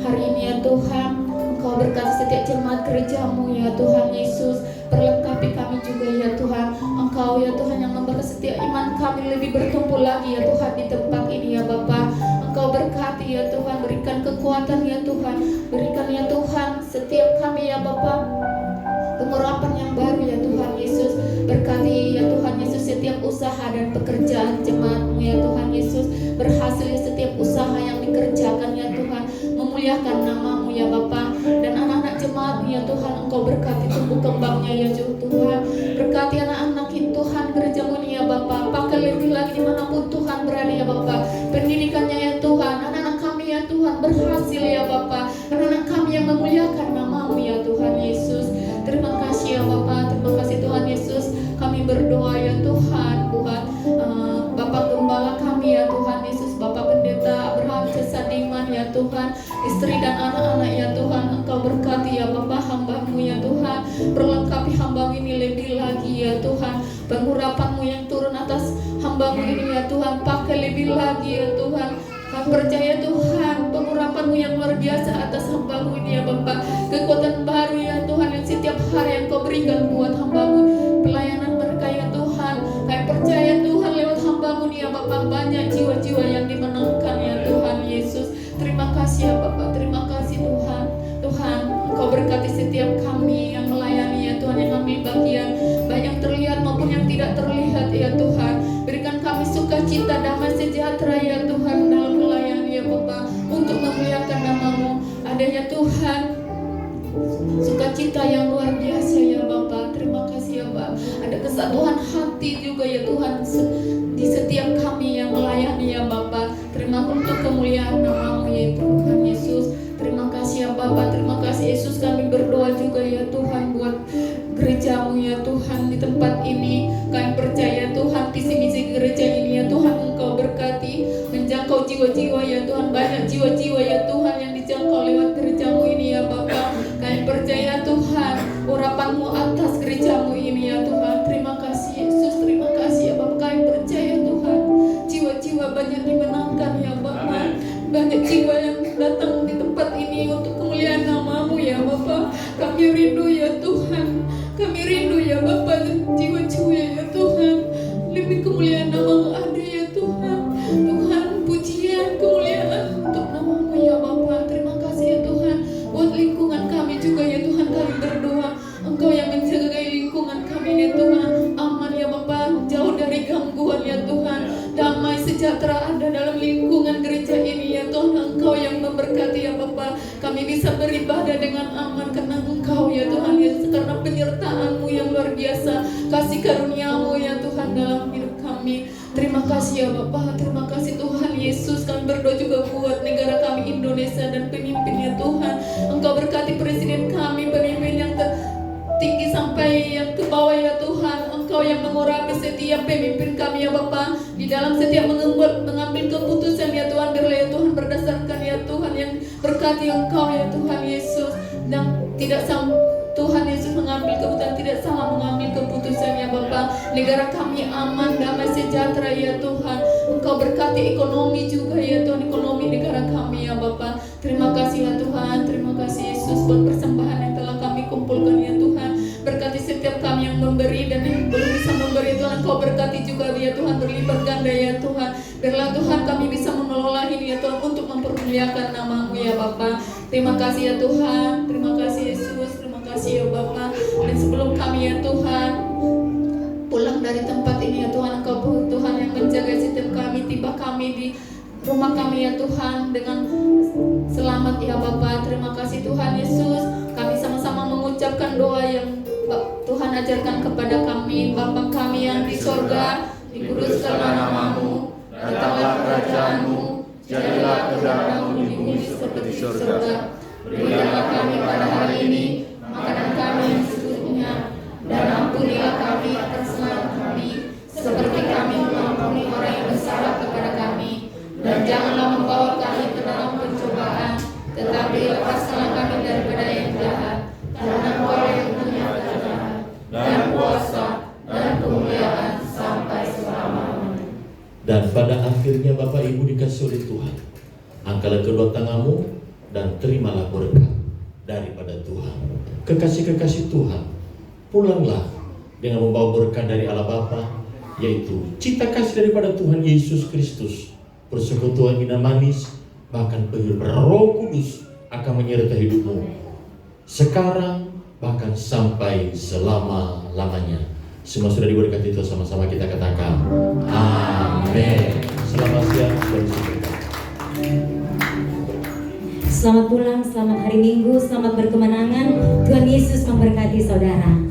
hari ini ya Tuhan. Engkau berkati setiap jemaat gereja-Mu ya Tuhan Yesus. Perlengkapi kami juga ya Tuhan. Engkau ya Tuhan yang membuat setiap iman kami lebih bertumbuh lagi ya Tuhan di tempat ini ya Bapa. Engkau berkati ya Tuhan, berikan kekuatan ya Tuhan. Berikan ya Tuhan setiap kami ya Bapa pengurapan yang baru ya Tuhan Yesus. Berkati ya Tuhan Yesus setiap usaha dan pekerjaan jemaat-Mu ya Tuhan Yesus. Berhasil ya setiap usaha yang dikerjakan ya Tuhan. Memuliakan nama-Mu ya Bapa. Dan anak-anak jemaat-Mu ya Tuhan, Engkau berkati tumbuh kembangnya ya Tuhan. Berkati anak-anak Tuhan gereja-Mu ini ya Bapa. Pakai lebih lagi dimanapun Tuhan berada ya Bapa. Pendidikannya ya Tuhan, anak-anak kami ya Tuhan berhasil ya Bapa. Anak-anak kami yang memuliakan nama-Mu ya Tuhan Yesus. Terima kasih ya Bapa, terima kasih Tuhan Yesus. Kami berdoa ya Tuhan buat Bapak Gembala kami ya Tuhan Yesus, Bapak Pendeta Abraham Cesadiman ya Tuhan, istri dan anak-anak ya Tuhan. Engkau berkati ya Bapak hamba-Mu ya Tuhan. Perlengkapi hamba-Mu ini lebih lagi ya Tuhan. Pengurapan-Mu yang turun atas hamba-Mu ini ya Tuhan, pakai lebih lagi ya Tuhan. Kami percaya Tuhan, pengurapan-Mu yang luar biasa atas hamba-Mu ini ya Bapak. Kekuatan baru ya Tuhan yang setiap hari yang Kau berikan buat hamba-Mu, pelayanan mereka ya Tuhan. Kami percaya Tuhan lewat hamba-Mu ini ya Bapak, banyak jiwa-jiwa yang dimenangkan ya Tuhan Yesus. Terima kasih ya Bapak, terima kasih Tuhan. Tuhan, Engkau berkati setiap kami yang melayani ya Tuhan, yang ambil bagian, baik yang terlihat maupun yang tidak terlihat ya Tuhan. Berikan kami sukacita, damai sejahtera ya Tuhan dalam melayani ya Bapak, untuk memuliakan nama-Mu. Ada ya Tuhan sukacita yang luar biasa ya Bapak. Terima kasih ya Bapak. Ada kesatuan hati juga ya Tuhan di setiap kami yang melayani ya Bapak. Terima untuk kemuliaan nama-Mu ya Tuhan Yesus. Terima kasih ya Bapak, terima kasih Yesus. Kami berdoa juga ya Tuhan buat gereja-Mu ya Tuhan di tempat ini. Kami percaya Tuhan visi-misi gereja ini ya Tuhan, Engkau berkati, menjangkau jiwa-jiwa ya Tuhan. Banyak jiwa-jiwa ya Tuhan yang dijangkau lewat gereja-Mu ini ya Bapak. Kami percaya Tuhan urapan-Mu atas gereja-Mu ini ya Tuhan. Terima kasih Yesus, terima kasih ya Bapak. Kami percaya Tuhan jiwa-jiwa banyak dimenangkan ya Bapak. Banyak jiwa yang datang di tempat ini untuk kemuliaan nama-Mu ya Bapak. Kami rindu ya Tuhan, kami rindu ya Bapak, jiwa-jiwa ya Tuhan. Lebih kemuliaan nama-Mu ada ya Tuhan. Tuhan, pujian kemuliaan untuk nama-Mu ya Bapak. Terima kasih ya Tuhan buat lingkungan kami juga ya Tuhan. Kami berdoa Engkau yang menjaga lingkungan kami ya Tuhan, aman ya Bapak, jauh dari gangguan ya Tuhan. Damai sejahtera ada dalam lingkungan gereja ini ya Tuhan. Engkau yang memberkati ya Bapak. Kami bisa beribadah dengan aman karena Engkau ya Tuhan Yesus, karena penyertaan-Mu yang luar biasa, kasih karunia-Mu ya Tuhan dalam hidup kami. Terima kasih ya Bapak, terima kasih Tuhan Yesus. Kami berdoa juga buat negara kami Indonesia dan pemimpinnya Tuhan. Engkau berkati presiden kami, pemimpin yang tinggi sampai yang ke bawah ya Tuhan. Engkau yang mengurapi setiap pemimpin kami ya Bapak, di dalam setiap mengambil keputusan ya Tuhan. Biarlah ya Tuhan berdasarkan ya Tuhan yang berkati Engkau ya Tuhan Yesus, dan tidak Tuhan Yesus mengambil keputusan, tidak salah mengambil keputusan ya Bapak. Negara kami aman, damai sejahtera ya Tuhan. Engkau berkati ekonomi juga ya Tuhan, ekonomi negara kami ya Bapak. Terima kasih ya Tuhan, terima kasih Yesus buat persembahan yang telah kami kumpulkan ya Tuhan. Berkati setiap kami yang memberi dan yang belum bisa memberi Tuhan. Engkau berkati juga ya Tuhan, berlipat ganda ya Tuhan. Biarlah Tuhan kami bisa mengelola ini ya Tuhan untuk mempermuliakan nama-Mu ya Bapak. Terima kasih ya Tuhan, terima kasih Yesus, terima kasih ya Bapak. Dan sebelum kami ya Tuhan pulang dari tempat ini ya Tuhan, Engkau Tuhan yang menjaga setiap kami, tiba kami di rumah kami ya Tuhan dengan selamat ya Bapak. Terima kasih Tuhan Yesus. Kami sama-sama mengucapkan doa yang Tuhan ajarkan kepada kami. Bapa kami yang di sorga, dikuduskanlah nama-Mu, datanglah kerajaan-Mu, jadilah kehendak-Mu di bumi seperti di sorga. Berikanlah kami pada hari ini makanan kami yang secukupnya, dan ampunilah kami atas kesalahan kami, seperti kami mengampuni orang yang bersalah kepada kami. Dan janganlah membawa kami ke dalam pencobaan, tetapi lepaskanlah kami daripada yang jahat. Karena Engkau yang punya kerajaan dan kuasa dan kemuliaan sampai selama-lamanya. Dan pada akhirnya Bapak Ibu dikasih oleh Tuhan, angkatlah kedua tanganmu dan terimalah berkat daripada Tuhan. Kekasih-kekasih Tuhan, pulanglah dengan membawa berkat dari Allah Bapa, yaitu cita kasih daripada Tuhan Yesus Kristus, persekutuan minyak manis, bahkan penghidupan Roh Kudus akan menyertai hidupmu sekarang bahkan sampai selama-lamanya. Semua sudah diberkati itu, sama-sama kita katakan amin. Selamat siang, Selamat pulang, selamat hari Minggu, selamat berkemenangan. Tuhan Yesus memberkati saudara.